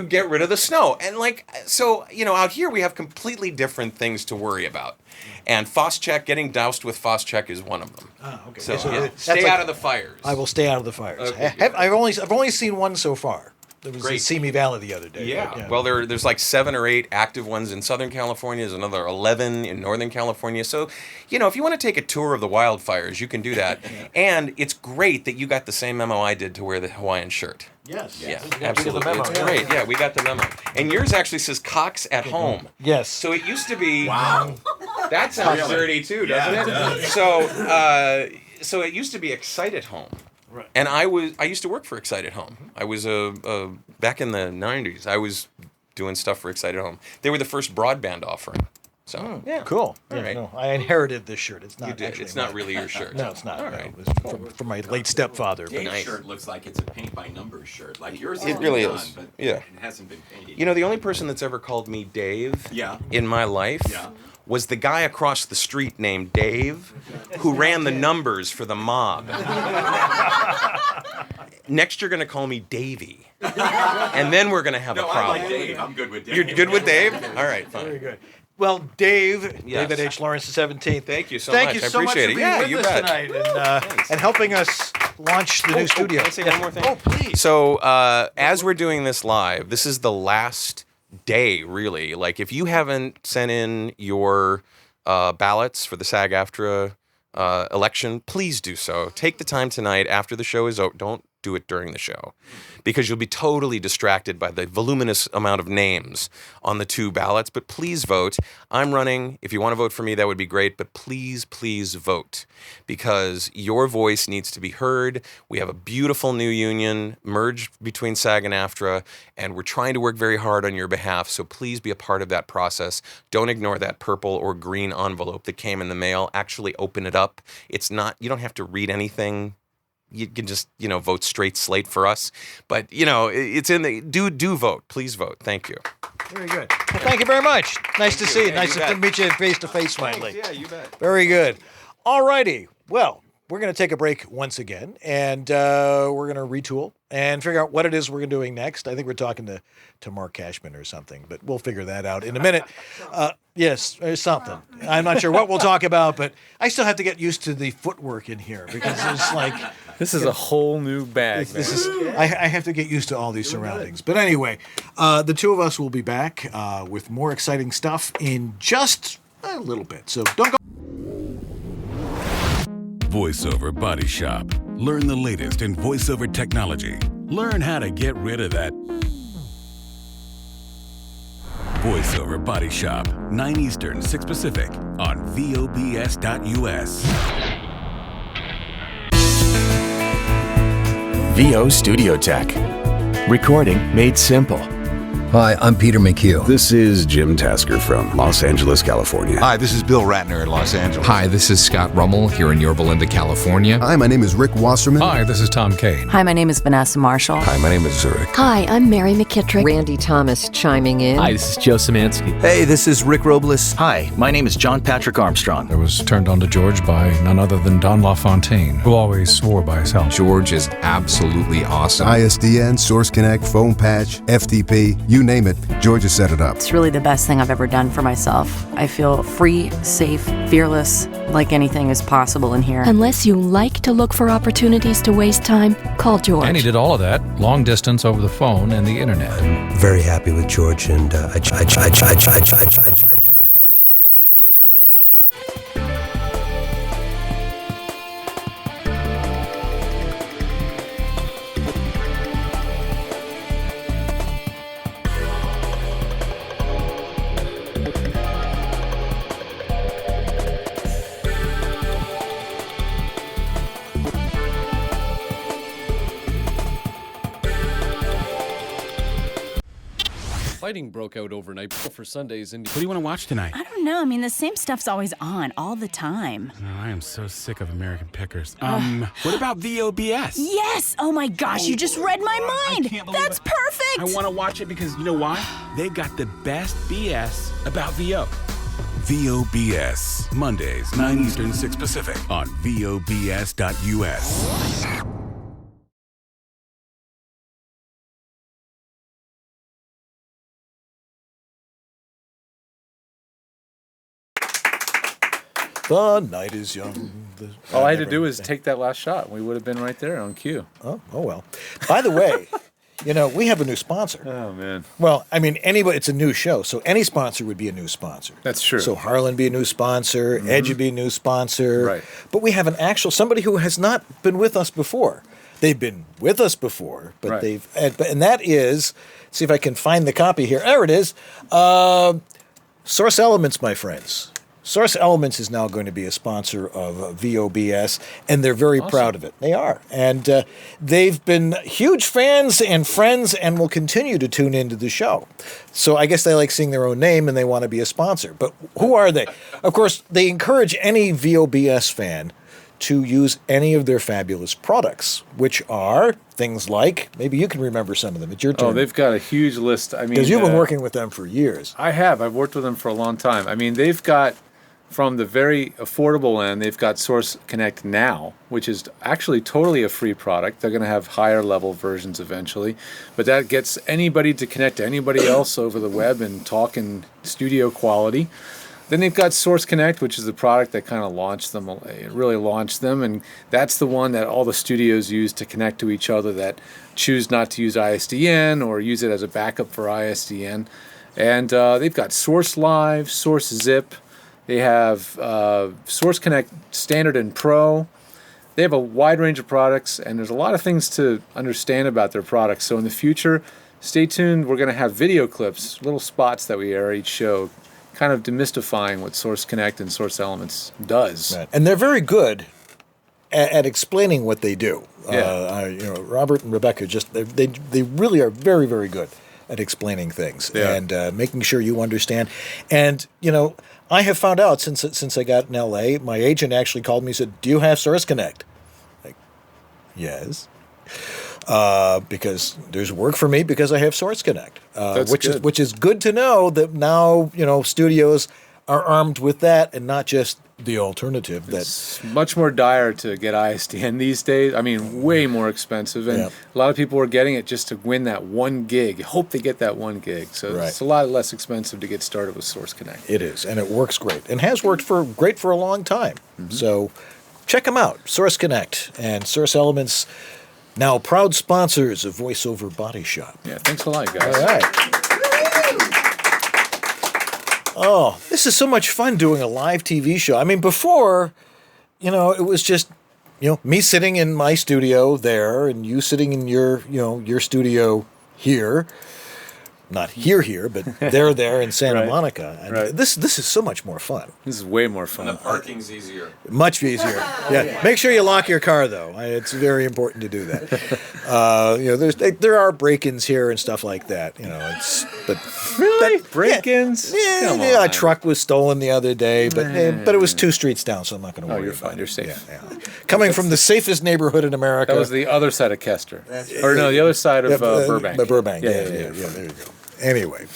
J: get rid of the snow. And out here we have completely different things to worry about. And Phos-check, getting doused with Phos-check is one of them.
B: Ah, okay.
J: So
B: So
J: yeah,
B: that's
J: stay
B: like-
J: out of the fires.
B: I will stay out of the fires.
J: Okay,
B: I've only seen one so far. There was in
J: Great.
B: Simi Valley the other day.
J: Yeah.
B: but,
J: Well, there's like 7 or 8 active ones in Southern California. There's another 11 in Northern California. So, if you want to take a tour of the wildfires, you can do that. And it's great that you got the same memo I did to wear the Hawaiian shirt.
B: Yes.
J: Yeah,
B: We got
J: absolutely.
B: the memo,
J: It's
B: yeah.
J: great. Yeah, we got the memo. And yours actually says Cox at home.
B: Yes.
J: So it used to be.
D: Wow.
J: That sounds dirty too, doesn't it? So it used to be Excite at Home.
B: Right.
J: And I used to work for Excite at Home. I was back in the 90s. I was doing stuff for Excite at Home. They were the first broadband offering. So yeah,
B: Cool.
J: All
B: Yeah,
J: right.
B: no, I inherited this shirt. It's not.
J: You did.
B: Actually
J: It's not
B: mine.
J: really your shirt.
B: No, it's not.
J: All
B: No,
J: right.
B: it was from my late stepfather. but-
D: Dave's
J: Nice.
D: shirt looks like it's a paint by numbers shirt. Like yours
J: It
D: is
J: really
D: done,
J: is.
D: but
J: Yeah.
D: it hasn't been painted.
J: The only person that's ever called me Dave
D: Yeah.
J: in my life
D: Yeah.
J: was the guy across the street named Dave who ran the numbers for the mob. Next, you're going to call me Davey. And then we're going to have
D: No,
J: a
D: I
J: problem.
D: like Dave. I'm good with Dave.
J: You're good with Dave? All right, fine.
B: Very good. Well, Dave,
J: Yes.
B: David H. Lawrence the 17th.
J: Thank you so
B: Thank
J: much.
B: you
J: I
B: so much
J: appreciate
B: for
J: it.
B: being
J: Yeah,
B: with
J: you
B: us
J: bet.
B: tonight and helping us launch the new studio.
J: Can I say one more thing?
B: Oh, please.
J: So, as we're doing this live, this is the last day, really. Like, if you haven't sent in your ballots for the SAG-AFTRA election, please do so. Take the time tonight after the show is over. Don't do it during the show because you'll be totally distracted by the voluminous amount of names on the 2 ballots. But please vote. I'm running. If you want to vote for me, that would be great. But please, please vote because your voice needs to be heard. We have a beautiful new union merged between SAG and AFTRA, and we're trying to work very hard on your behalf. So please be a part of that process. Don't ignore that purple or green envelope that came in the mail. Actually open it up. It's not, you don't have to read anything. You can just, vote straight slate for us. But, it's in the, do vote. Please vote. Thank you.
B: Very good. Well, thank you very much. Nice to see you. Nice to meet you face to face finally.
J: Yeah, you bet.
B: Very good. All righty. Well, we're going to take a break once again, and we're going to retool and figure out what it is we're doing next. I think we're talking to Marc Cashman or something, but we'll figure that out in a minute. Yes, there's something. I'm not sure what we'll talk about, but I still have to get used to the footwork in here because it's like...
C: This is a whole new bag, man.
B: I have to get used to all these surroundings. But anyway, the two of us will be back with more exciting stuff in just a little bit. So don't go...
H: VoiceOver Body Shop. Learn the latest in voiceover technology. Learn how to get rid of that. VoiceOver Body Shop. 9 Eastern, 6 Pacific on VOBS.us.
K: VO Studio Tech. Recording made simple.
L: Hi, I'm Peter McHugh.
M: This is Jim Tasker from Los Angeles, California.
N: Hi, this is Bill Ratner in Los Angeles.
O: Hi, this is Scott Rummel here in Yorba Linda, California.
P: Hi, my name is Rick Wasserman.
Q: Hi, this is Tom Kane.
R: Hi, my name is Vanessa Marshall.
S: Hi, my name is Zurich.
T: Hi, I'm Mary McKittrick.
U: Randy Thomas chiming in.
V: Hi, this is Joe Szymanski.
W: Hey, this is Rick Robles.
X: Hi, my name is John Patrick Armstrong.
Q: I was turned on to George by none other than Don LaFontaine, who always swore by his health.
O: George is absolutely awesome.
P: ISDN, Source Connect, Phone Patch, FTP, you name it, George has set it up.
R: It's really the best thing I've ever done for myself. I feel free, safe, fearless, like anything is possible in here.
T: Unless you like to look for opportunities to waste time, call George.
Q: And he did all of that, long distance over the phone and the internet.
Y: I'm very happy with George, and
Z: Fighting broke out overnight for Sunday's Indy.
H: What do you want to watch tonight?
I: I don't know. I mean, the same stuff's always on, all the time.
H: Oh, I am so sick of American Pickers. What about VOBS?
I: Yes! Oh my gosh, you just read my mind! That's perfect!
H: I want to watch it because, you know why? They've got the best BS about VO. VOBS. Mondays, 9 Eastern, 6 Pacific on VOBS.us.
B: The night is young.
C: All I had to do was take that last shot. We would have been right there on cue.
B: Oh well. By the way, we have a new sponsor.
C: Oh, man.
B: Well, I mean, it's a new show, so any sponsor would be a new sponsor.
C: That's true.
B: So Harlan be a new sponsor, Edge would be a new sponsor.
C: Right.
B: But we have somebody who has not been with us before. They've been with us before, but and that is, see if I can find the copy here. There it is. Source Elements, my friends. Source Elements is now going to be a sponsor of VOBS, and they're very proud of it. They are. And they've been huge fans and friends and will continue to tune into the show. So I guess they like seeing their own name and they want to be a sponsor. But who are they? Of course, they encourage any VOBS fan to use any of their fabulous products, which are things like, maybe you can remember some of them. It's your turn.
C: Oh, they've got a huge list. I mean,
B: because you've been working with them for years.
C: I have. I've worked with them for a long time. I mean, they've got... From the very affordable end, they've got Source Connect Now, which is actually totally a free product. They're going to have higher level versions eventually, but that gets anybody to connect to anybody else over the web and talk in studio quality. Then they've got Source Connect, which is the product that kind of launched them, and that's the one that all the studios use to connect to each other that choose not to use ISDN or use it as a backup for ISDN. And they've got Source Live, Source Zip. They have Source Connect Standard and Pro. They have a wide range of products, and there's a lot of things to understand about their products. So in the future, stay tuned. We're going to have video clips, little spots that we air each show, kind of demystifying what Source Connect and Source Elements does.
B: Right. And they're very good at explaining what they do.
C: Yeah.
B: Robert and Rebecca they really are very, very good at explaining things and making sure you understand. And I have found out since I got in LA, my agent actually called me and said, "Do you have Source Connect?" Like, yes. because there's work for me because I have Source Connect, which is good to know that now studios are armed with that and not just the alternative.
C: It's much more dire to get ISDN these days. I mean, way more expensive, and a lot of people are getting it just to win that 1 gig. Hope they get that 1 gig. So it's a lot less expensive to get started with Source Connect.
B: It is, and it works great, and has worked great for a long time. Mm-hmm. So check them out, Source Connect and Source Elements. Now proud sponsors of VoiceOver Body Shop.
C: Yeah, thanks a lot, guys.
B: All right. Oh, this is so much fun doing a live TV show. I mean, before, it was just, me sitting in my studio there and you sitting in your studio here. Not here, but there in Santa Monica. And this is so much more fun.
C: This is way more fun.
J: And the parking's easier.
B: Much easier. Yeah. Make sure you lock your car, though. It's very important to do that. There are break-ins here and stuff like that.
C: Really? Break-ins?
B: Yeah, a truck was stolen the other day, but it was 2 streets down, so I'm not going to worry.
C: Oh, you're
B: about
C: fine.
B: it.
C: You're safe.
B: Yeah. Coming from the safest neighborhood in America.
C: That was the other side of Kester. The other side of Burbank.
B: Burbank. Yeah, there you go. Anyway.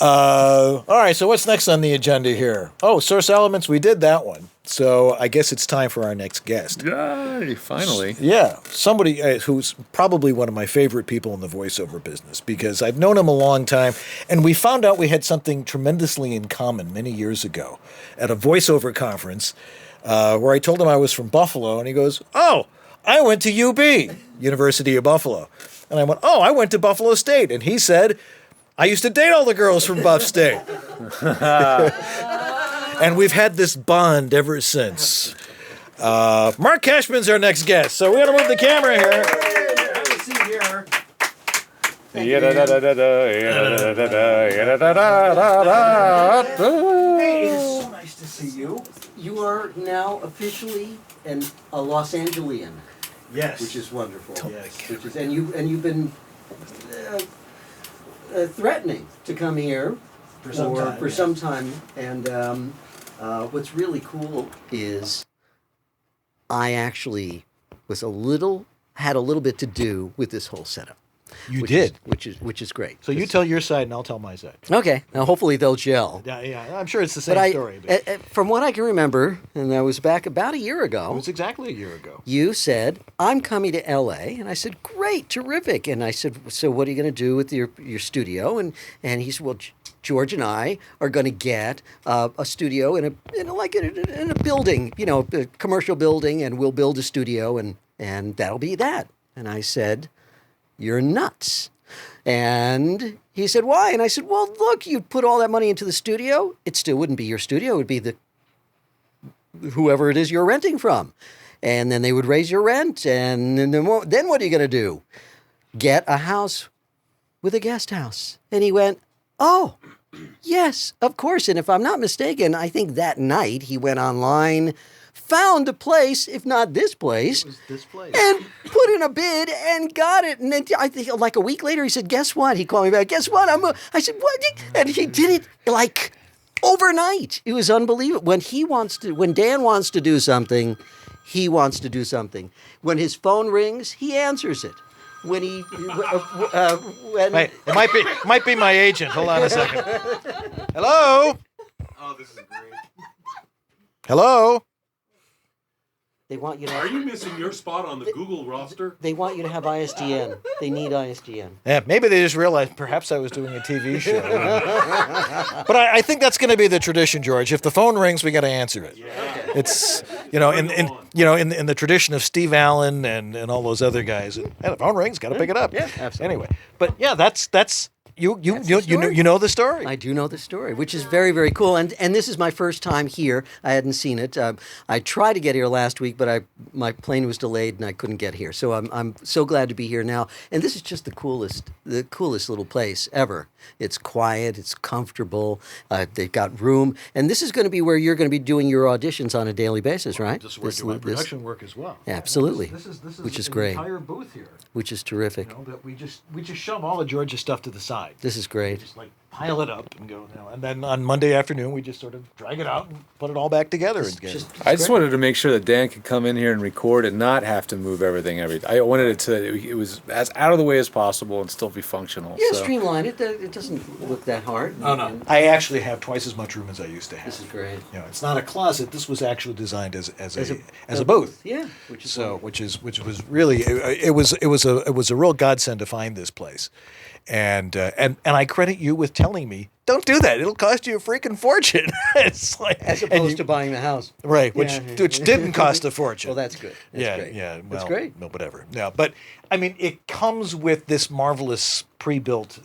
B: All right, so what's next on the agenda here? Oh, Source Elements, we did that one. So I guess it's time for our next guest.
C: Yay, finally.
B: Yeah, somebody who's probably one of my favorite people in the voiceover business because I've known him a long time, and we found out we had something tremendously in common many years ago at a voiceover conference where I told him I was from Buffalo, and he goes, "Oh, I went to UB, University of Buffalo." And I went, "Oh, I went to Buffalo State." And he said, "I used to date all the girls from Buff State." And we've had this bond ever since. Marc Cashman's our next guest, so we got to move the camera here.
E: Have a seat here. Hey, it's so nice to see you. You are now officially a Los Angelian.
B: Yes,
E: which is wonderful. Yes, and you've been threatening to come here for some time. And what's really cool is I actually had a little bit to do with this whole setup.
B: You did,
E: which is great.
B: So you tell your side, and I'll tell my side.
E: Okay. Now, hopefully they'll gel.
B: Yeah. I'm sure it's the same story.
E: But from what I can remember, and that was back about a year ago.
B: It was exactly a year ago.
E: You said, "I'm coming to L.A." And I said, "Great, terrific." And I said, "So what are you going to do with your studio?" And he said, "Well, George and I are going to get a studio in a building, a commercial building, and we'll build a studio, and that'll be that." And I said, "You're nuts." And he said, "Why?" And I said, "Well, look, you'd put all that money into the studio. It still wouldn't be your studio. It would be whoever it is you're renting from. And then they would raise your rent. And then what are you going to do? Get a house with a guest house." And he went, "Oh, yes, of course." And if I'm not mistaken, I think that night he went online, found a place, if not this place, and put in a bid and got it. And then I think like a week later, he said, "Guess what?" He called me back. "Guess what?" I said, "What?" And he did it like overnight. It was unbelievable. When Dan wants to do something, he wants to do something. When his phone rings, he answers it. When he,
B: Wait, it might be my agent. Hold on a second. Hello.
J: Oh, this is great.
B: Hello.
E: They want you to.
A: Are you missing your spot on the Google roster?
E: They want you to have ISDN. They need ISDN.
B: Yeah, maybe they just realized perhaps I was doing a TV show. But I think that's going to be the tradition, George. If the phone rings, we got to answer it.
E: Yeah.
B: It's in the tradition of Steve Allen and all those other guys. Hey, the phone rings, got to pick it up.
E: Yeah, absolutely.
B: Anyway, but yeah, that's. You know the story.
E: I do know the story, which is very, very cool. And this is my first time here. I hadn't seen it. I tried to get here last week, but my plane was delayed and I couldn't get here. So I'm so glad to be here now. And this is just the coolest little place ever. It's quiet. It's comfortable. They've got room. And this is going to be where you're going to be doing your auditions on a daily basis, right?
B: Just where do my production work as well.
E: Absolutely.
B: This is
E: which is great.
B: Entire booth here.
E: Which is terrific.
B: That we just shove all of George's stuff to the side. night.
E: This is great.
B: Just like pile it up and go, and then on Monday afternoon we just sort of drag it out and put it all back together again.
C: I just wanted to make sure that Dan could come in here and record and not have to move everything I wanted it was as out of the way as possible and still be functional.
E: Yeah,
C: so.
E: streamline it. It doesn't look that hard.
B: Oh no, I actually have twice as much room as I used to have.
E: This is great.
B: You know, it's not a closet. This was actually designed as a booth.
E: Yeah,
B: which was really it was a real godsend to find this place, and I credit you with telling me, don't do that. It'll cost you a freaking fortune. It's like,
E: as opposed to buying the house,
B: right? Which didn't cost a fortune.
E: Well, that's good. That's great.
B: Well,
E: that's great.
B: No, whatever. No, but I mean, it comes with this marvelous pre-built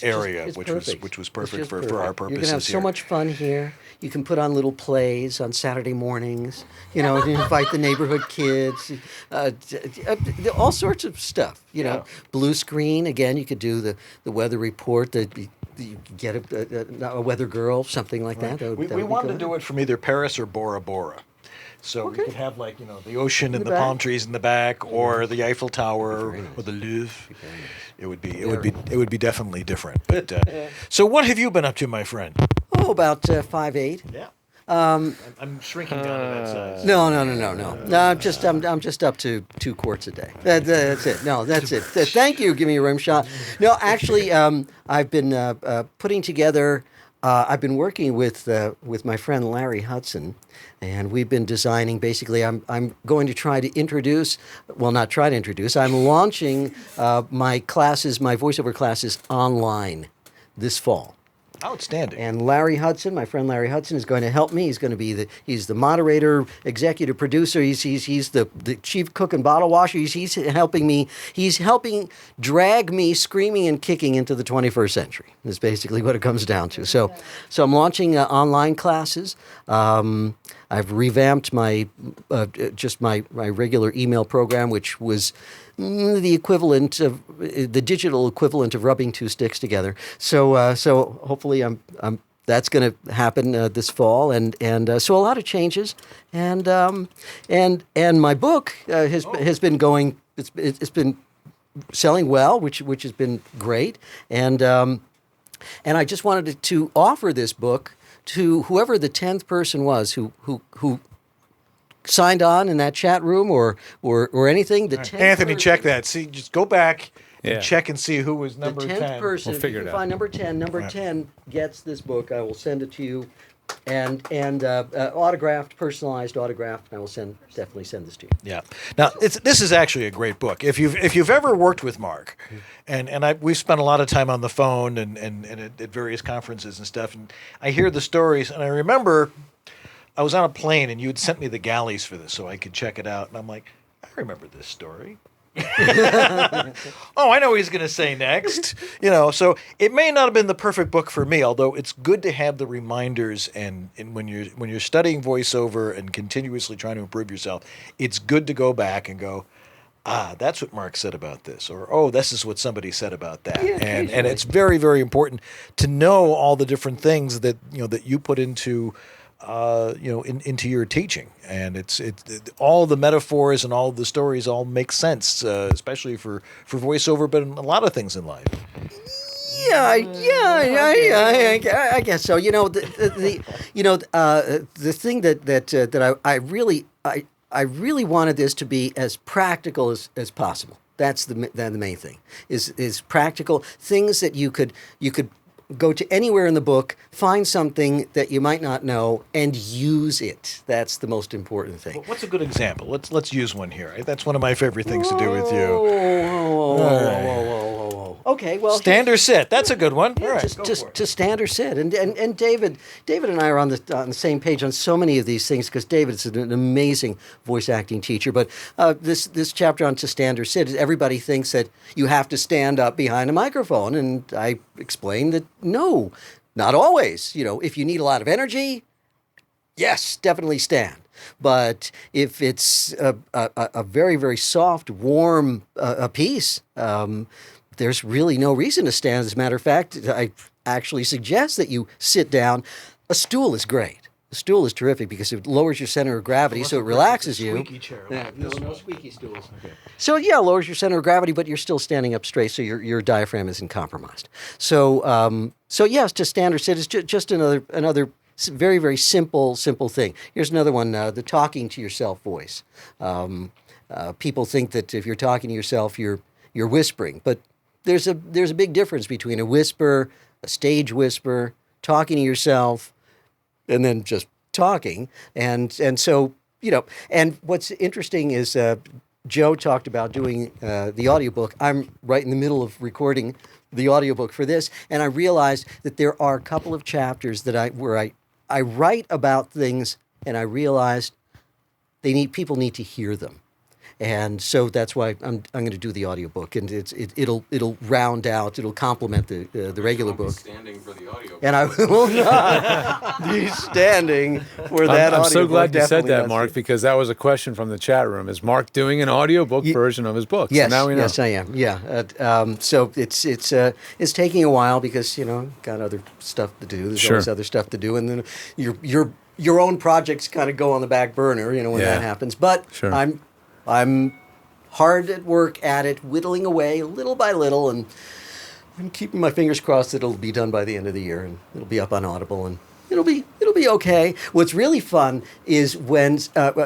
B: area, which was perfect for our purposes.
E: You're gonna have so much fun here. You can put on little plays on Saturday mornings. You know, invite the neighborhood kids. All sorts of stuff. You know, blue screen. Again, you could do the weather report. You get a weather girl, something like that.
B: We wanted to do it from either Paris or Bora Bora. So we could have like, the ocean and the palm trees in the back, or the Eiffel Tower, or the Louvre. It would be definitely different. But so what have you been up to, my friend?
E: Oh, about 5'8".
B: Yeah. I'm shrinking down to that size.
E: No. I'm just up to 2 quarts a day. That's it. No, that's it. Thank you. Give me a rim shot. No, actually, I've been putting together. I've been working with my friend Larry Hudson, and we've been designing. Basically, I'm going to try to introduce. Well, not try to introduce. I'm launching my voiceover classes online this fall.
B: Outstanding.
E: And Larry Hudson, my friend Larry Hudson, is going to help me. He's going to be he's the moderator, executive producer. He's the chief cook and bottle washer. He's helping me. He's helping drag me screaming and kicking into the 21st century. Is basically what it comes down to. So I'm launching online classes. I've revamped my regular email program, which was the equivalent of the digital equivalent of rubbing 2 sticks together. So hopefully that's going to happen this fall, and so a lot of changes, and my book has been going. It's been selling well, which has been great, and I just wanted to offer this book to whoever the 10th person was who signed on in that chat room or anything.
B: Anthony, check that. See, just go back and check and see who was number 10.
E: The 10th person, if you can find number 10, number 10 gets this book. I will send it to you, and autographed, personalized autographed. I will definitely send this to you.
B: Yeah. Now, this is actually a great book. If you've ever worked with Marc, and we've spent a lot of time on the phone and at various conferences and stuff, and I hear the stories, and I remember I was on a plane and you had sent me the galleys for this so I could check it out. And I'm like, I remember this story. Oh, I know what he's going to say next. So it may not have been the perfect book for me, although it's good to have the reminders. And when you're studying voiceover and continuously trying to improve yourself, it's good to go back and go, that's what Marc said about this, or oh, this is what somebody said about that.
E: Yeah,
B: and it's very, very important to know all the different things that you put into into your teaching, and it's all the metaphors and all the stories all make sense, especially for voiceover, but in a lot of things in life.
E: I guess so. The thing that I really wanted this to be as practical as possible. That's the main thing. Is practical things that you could go to anywhere in the book, find something that you might not know, and use it. That's the most important thing.
B: What's a good example? Let's use one here. That's one of my favorite things to do with you.
E: Whoa. Okay, well,
B: stand or sit. That's a good one.
E: Yeah,
B: all right,
E: just to stand or sit. And David and I are on the same page on so many of these things, because David is an amazing voice acting teacher. But this chapter on to stand or sit, everybody thinks that you have to stand up behind a microphone, and I explain that no, not always. If you need a lot of energy, yes, definitely stand. But if it's a very, very soft, warm piece, there's really no reason to stand. As a matter of fact, I actually suggest that you sit down. A stool is great. The stool is terrific because it lowers your center of gravity, so it relaxes you.
B: Squeaky chair.
E: Yeah, no squeaky stools. Okay. So yeah, lowers your center of gravity, but you're still standing up straight, so your diaphragm isn't compromised. So yes, to standard sit is just another very, very simple thing. Here's another one: the talking to yourself voice. People think that if you're talking to yourself, you're whispering, but there's a big difference between a whisper, a stage whisper, talking to yourself, and then just talking. And so, and what's interesting is Joe talked about doing the audiobook. I'm right in the middle of recording the audiobook for this, and I realized that there are a couple of chapters where I write about things, and I realized people need to hear them. And so that's why I'm going to do the audiobook, and it'll round out, it'll complement the regular book.
J: Standing for the audiobook.
E: And I will not be standing for that audiobook.
C: I'm so glad you said
E: Definitely
C: that,
E: not.
C: Mark, because that was a question from the chat room. Is Mark doing an audiobook version of his book?
E: Yes,
C: So now we know.
E: yes, I am. Yeah. So it's taking a while because got other stuff to do. There's always other stuff to do, and then your own projects kind of go on the back burner. When that happens. But I'm hard at work at it, whittling away little by little, and I'm keeping my fingers crossed that it'll be done by the end of the year, and it'll be up on Audible, and it'll be okay. What's really fun is when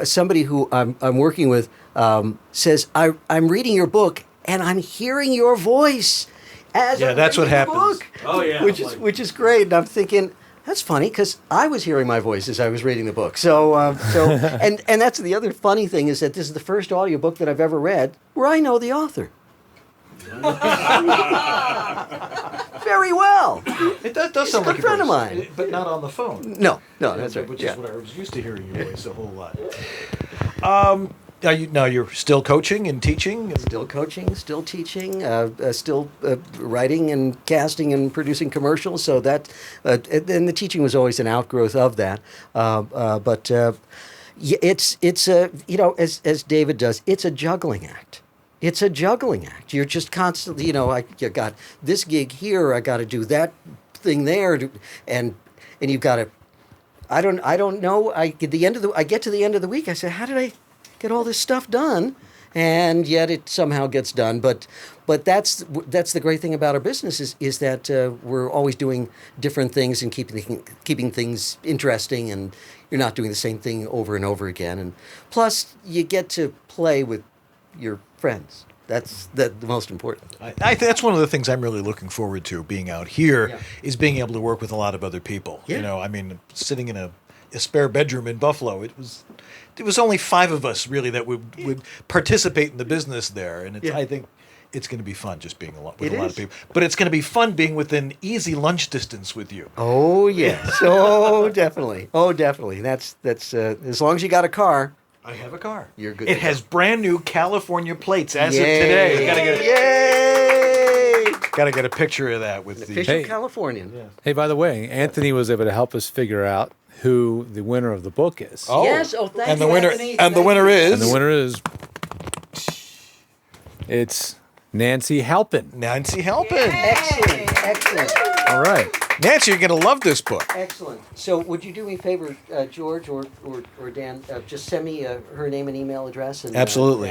E: somebody who I'm working with says, I'm reading your book and I'm hearing your voice as I'm
B: that's what
E: reading the
B: happens.
E: book.
B: Oh yeah,
E: which is great, and I'm thinking, that's funny because I was hearing my voice as I was reading the book. So and that's the other funny thing is that this is the first audiobook that I've ever read where I know the author. Very well.
B: It does
E: He's
B: sound
E: a
B: like
E: good friend of mine,
B: but not on the phone.
E: No, that's right.
B: Which is what I was used to hearing your voice a whole lot. Now you're still coaching and teaching?
E: Still coaching, still teaching, still writing and casting and producing commercials. So that, and the teaching was always an outgrowth of that. But it's as David does, it's a juggling act. It's a juggling act. You're just constantly, I got this gig here, I got to do that thing there, and you've got to. I don't know. I get to the end of the week. I say, how did I get all this stuff done? And yet it somehow gets done. But that's the great thing about our business is that we're always doing different things and keeping things interesting, and you're not doing the same thing over and over again. And plus, you get to play with your friends. That's the most important.
B: That's one of the things I'm really looking forward to being out here is being able to work with a lot of other people.
E: Yeah.
B: Sitting in a spare bedroom in Buffalo, it was only 5 of us really that would participate in the business there, and I think it's going to be fun just being with a lot of people. But it's going to be fun being within easy lunch distance with you.
E: Oh yes, oh definitely, That's as long as you got a car.
B: I have a car.
E: You're good.
B: It has brand new California plates as of today. Got to get a picture of that with the
E: official Californian.
B: Yeah.
C: Hey, by the way, Anthony was able to help us figure out who the winner of the book is.
E: Oh, yes. Oh, thank you, Anthony.
B: And the winner is.
C: It's Nancy Halpin.
B: Nancy Halpin.
E: Excellent.
C: All right.
B: Nancy, you're going to love this book.
E: Excellent. So would you do me a favor, George or Dan, just send me her name and email address? And,
B: absolutely.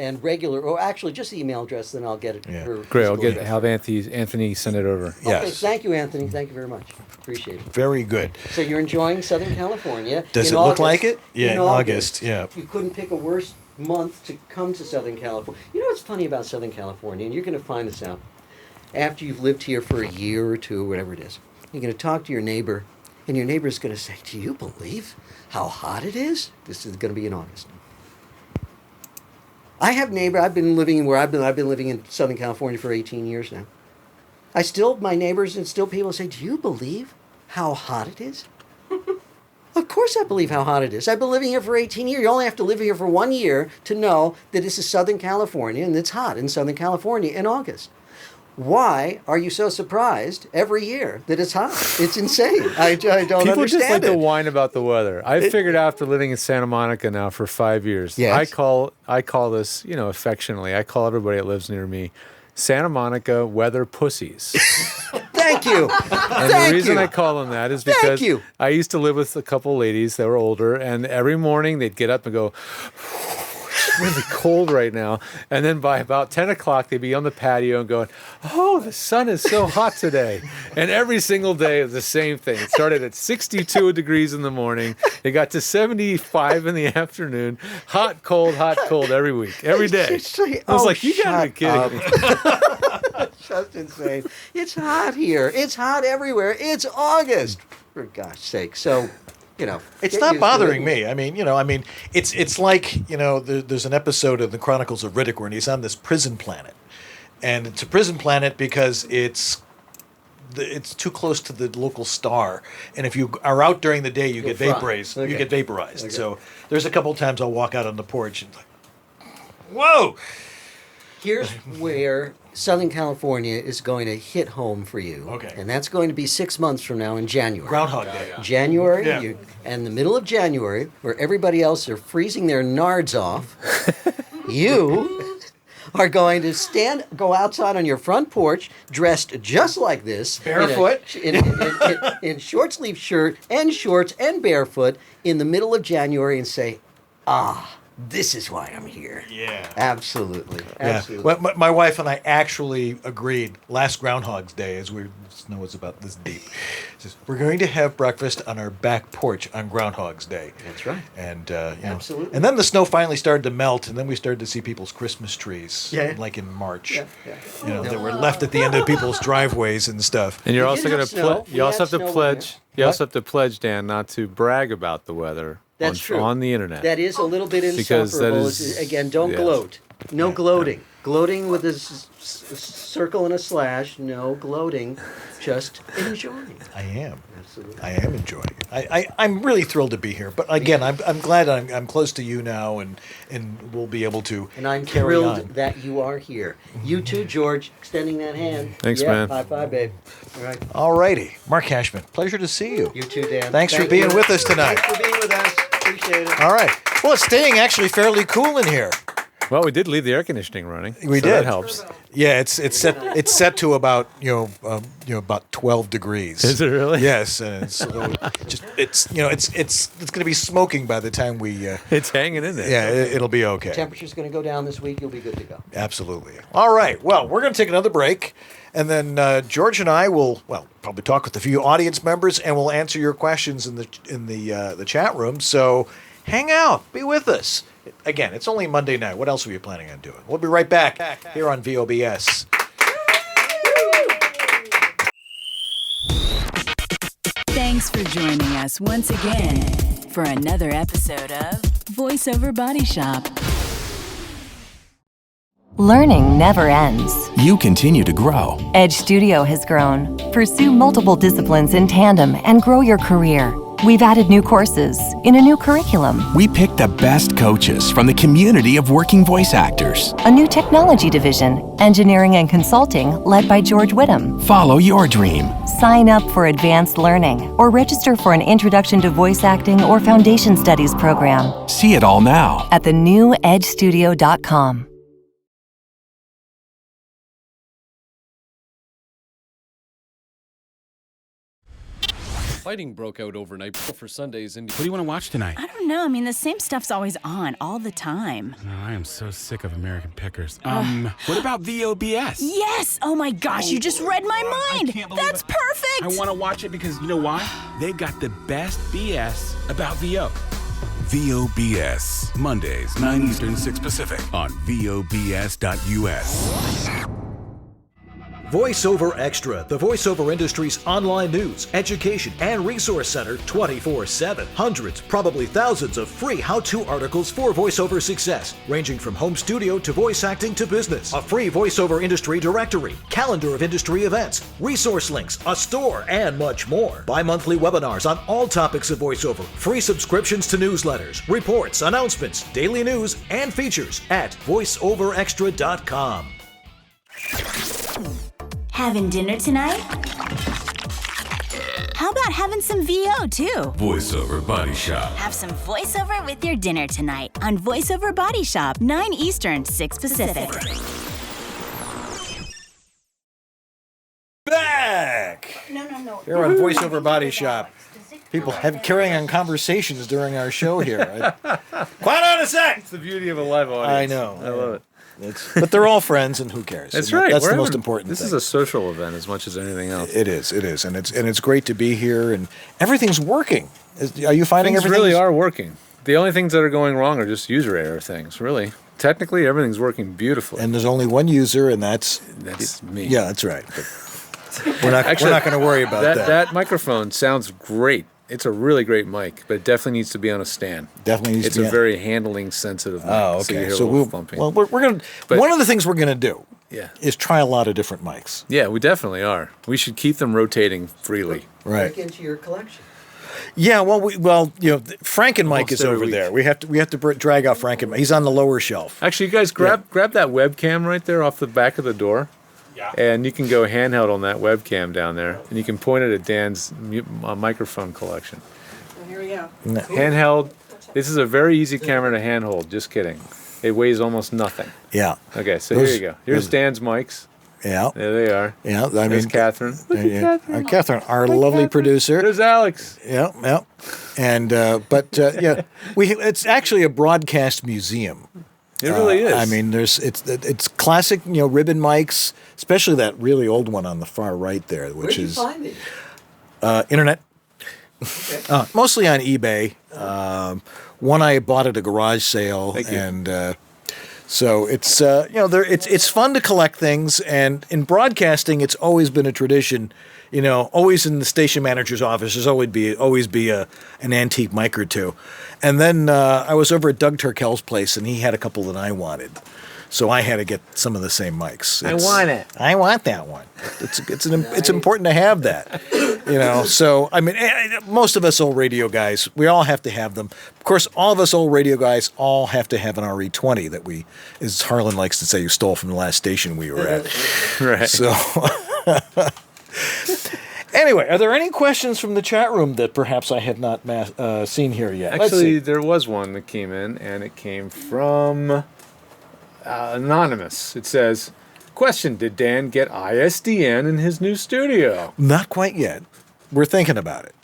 E: And regular, or actually just the email address, then I'll get it.
B: Yeah.
C: Great. I'll have Anthony send it over.
E: Okay,
B: Yes.
E: thank you, Anthony. Thank you very much. Appreciate it.
B: Very good.
E: So you're enjoying Southern California.
B: Does it look like it? Yeah, in August.
E: Yeah. You couldn't pick a worse month to come to Southern California. You know what's funny about Southern California, and you're going to find this out after you've lived here for a year or two, whatever it is. You're going to talk to your neighbor, and your neighbor's going to say, "Do you believe how hot it is?" This is going to be in August. I have neighbor. I've been living in Southern California for 18 years now. My neighbors and still people say, "Do you believe how hot it is?" Of course I believe how hot it is. I've been living here for 18 years. You only have to live here for 1 year to know that this is Southern California and it's hot in Southern California in August. Why are you so surprised every year that it's hot? It's insane. I don't
C: People
E: understand
C: just like
E: it.
C: to whine about the weather. I figured out after living in Santa Monica now for 5 years.
E: Yes.
C: I call this, affectionately, I call everybody that lives near me Santa Monica weather pussies.
E: Thank you.
C: And the reason I call them that is because I used to live with a couple ladies that were older, and every morning they'd get up and go, it's really cold right now. And then by about 10 o'clock, they'd be on the patio and going, oh, the sun is so hot today. And every single day is the same thing. It started at 62 degrees in the morning. It got to 75 in the afternoon. Hot, cold every week, every day. I was like, you gotta be kidding me.
E: Just insane. It's hot here. It's hot everywhere. It's August, for gosh sake. So,
B: it's not bothering me. It's like, there's an episode of the Chronicles of Riddick where he's on this prison planet. And it's a prison planet because it's too close to the local star. And if you are out during the day, you get vaporized. Okay. You get vaporized. Okay. So there's a couple of times I'll walk out on the porch and like, whoa!
E: Here's where Southern California is going to hit home for you.
B: Okay.
E: And that's going to be 6 months from now in January.
B: Groundhog Day.
E: January, and the middle of January, where everybody else are freezing their nards off, you are going to go outside on your front porch, dressed just like this.
B: Barefoot.
E: In short-sleeve shirt and shorts and barefoot in the middle of January and say, this is why I'm here.
B: Yeah.
E: Absolutely.
B: Yeah. Well, my wife and I actually agreed last Groundhog's Day, as the snow was about this deep, says, we're going to have breakfast on our back porch on Groundhog's Day.
E: That's right.
B: And
E: absolutely.
B: And then the snow finally started to melt, and then we started to see people's Christmas trees, like in March.
E: Yeah.
B: That were left at the end of people's driveways and stuff.
C: And you're also going to you also have to pledge. You also have to pledge, Dan, not to brag about the weather.
E: That's true.
C: On the internet.
E: That is a little bit insufferable. Again, don't gloat. No gloating. Gloating with a circle and a slash. No gloating. Just enjoying.
B: I am.
E: Absolutely.
B: I am enjoying it. I'm really thrilled to be here. But again, I'm glad I'm close to you now, and we'll be able to.
E: And I'm
B: carry
E: thrilled
B: on.
E: that you are here. You too, George, extending that hand.
C: Thanks, man.
E: High five, babe. All right.
B: All righty, Marc Cashman. Pleasure to see you.
E: You too, Dan.
B: Thanks for being with us tonight.
E: Thanks for being with us. Appreciate it.
B: All right. Well, it's staying actually fairly cool in here.
C: Well, we did leave the air conditioning running.
B: We did.
C: That helps.
B: Yeah, it's set to about about 12 degrees.
C: Is it really?
B: Yes, and it's going to be smoking by the time we.
C: It's hanging in there.
B: Yeah, it'll be okay.
E: Temperature's going to go down this week. You'll be good to go.
B: Absolutely. All right. Well, we're going to take another break, and then George and I will probably talk with a few audience members, and we'll answer your questions in the chat room. So hang out, be with us. Again, it's only Monday night. What else are you planning on doing? We'll be right back here on VOBS.
I: Thanks for joining us once again for another episode of VoiceOver Body Shop.
D: Learning never ends.
K: You continue to grow.
D: Edge Studio has grown. Pursue multiple disciplines in tandem and grow your career. We've added new courses in a new curriculum.
K: We picked the best coaches from the community of working voice actors.
D: A new technology division, engineering and consulting, led by George Whittam.
K: Follow your dream.
D: Sign up for advanced learning or register for an introduction to voice acting or foundation studies program.
K: See it all now
D: at thenewedgestudio.com.
Z: Fighting broke out overnight for Sunday's Indie.
H: What do you want to watch tonight?
F: I don't know. I mean, the same stuff's always on, all the time.
H: Oh, I am so sick of American Pickers. What about VOBS?
F: Yes! Oh my gosh, you just read my mind! That's perfect!
H: I want to watch it because, you know why? They've got the best BS about VO. VOBS. Mondays, 9 Eastern, 6 Pacific on VOBS.us.
B: VoiceOver Extra, the voiceover industry's online news, education, and resource center 24/7. Hundreds, probably thousands of free how-to articles for voiceover success, ranging from home studio to voice acting to business. A free voiceover industry directory, calendar of industry events, resource links, a store, and much more. Bi-monthly webinars on all topics of voiceover, free subscriptions to newsletters, reports, announcements, daily news, and features at voiceoverextra.com.
F: Having dinner tonight? How about having some VO too?
H: VoiceOver Body Shop.
F: Have some voiceover with your dinner tonight on VoiceOver Body Shop, 9 Eastern, 6 Pacific.
B: Back! Here on VoiceOver Body Shop. People carrying on conversations during our show here. Quiet on a sec!
C: It's the beauty of a live audience.
B: I know.
C: I love it.
B: But they're all friends, and who cares?
C: That's
B: And
C: right.
B: That's
C: We're
B: the most
C: having-
B: important
C: This
B: thing.
C: is a social event as much as anything else.
B: It is, and it's great to be here, and everything's working. Are you finding
C: Things
B: everything
C: really are working. The only things that are going wrong are just user error things, really. Technically, everything's working beautifully.
B: And there's only one user, and that's
C: me.
B: Yeah, that's right. But we're not going to worry about that.
C: That microphone sounds great. It's a really great mic, but it definitely needs to be on a stand.
B: Definitely needs
C: it's
B: to be
C: a very handling sensitive mic.
B: Oh,
C: So, you
B: okay.
C: hear a
B: So
C: little
B: we're
C: thumping.
B: going to. One of the things we're going to do
C: Yeah.
B: is try a lot of different mics.
C: Yeah, we definitely are. We should keep them rotating freely.
B: Right.
E: Break into your collection.
B: Yeah, Franken mic is
C: every
B: over
C: week.
B: there. We have to drag out Franken. He's on the lower shelf.
C: Actually, you guys grab that webcam right there off the back of the door. Yeah. And you can go handheld on that webcam down there, and you can point it at Dan's microphone collection.
G: Here we go.
C: Handheld. This is a very easy camera to handhold. Just kidding. It weighs almost nothing.
B: Yeah.
C: Okay, so
B: Those-
C: here you go. Here's Dan's mics.
B: Yeah.
C: There they are.
B: Yeah,
C: There's Catherine. Look at Catherine.
B: Catherine, our lovely producer.
C: There's Alex.
B: Yeah. And it's actually a broadcast museum.
C: It really is.
B: I mean, it's classic, ribbon mics, especially that really old one on the far right there, which
E: Where'd
B: is
E: you find these?
B: internet. Mostly on eBay. One I bought at a garage sale,
C: Thank you.
B: and so it's it's fun to collect things. And in broadcasting, it's always been a tradition. Always in the station manager's office, there's always be an antique mic or two. And then I was over at Doug Turkel's place, and he had a couple that I wanted. So I had to get some of the same mics.
C: I want it.
B: I want that one. It's important to have that. So I mean, most of us old radio guys, we all have to have them. Of course, all of us old radio guys all have to have an RE20 that we, as Harlan likes to say, you stole from the last station we were at.
C: Right.
B: So anyway, are there any questions from the chat room that perhaps I have not seen here yet? Let's
C: Actually,
B: see.
C: there was one that came in, and it came from Anonymous. It says, question, did Dan get ISDN in his new studio?
B: Not quite yet. We're thinking about it.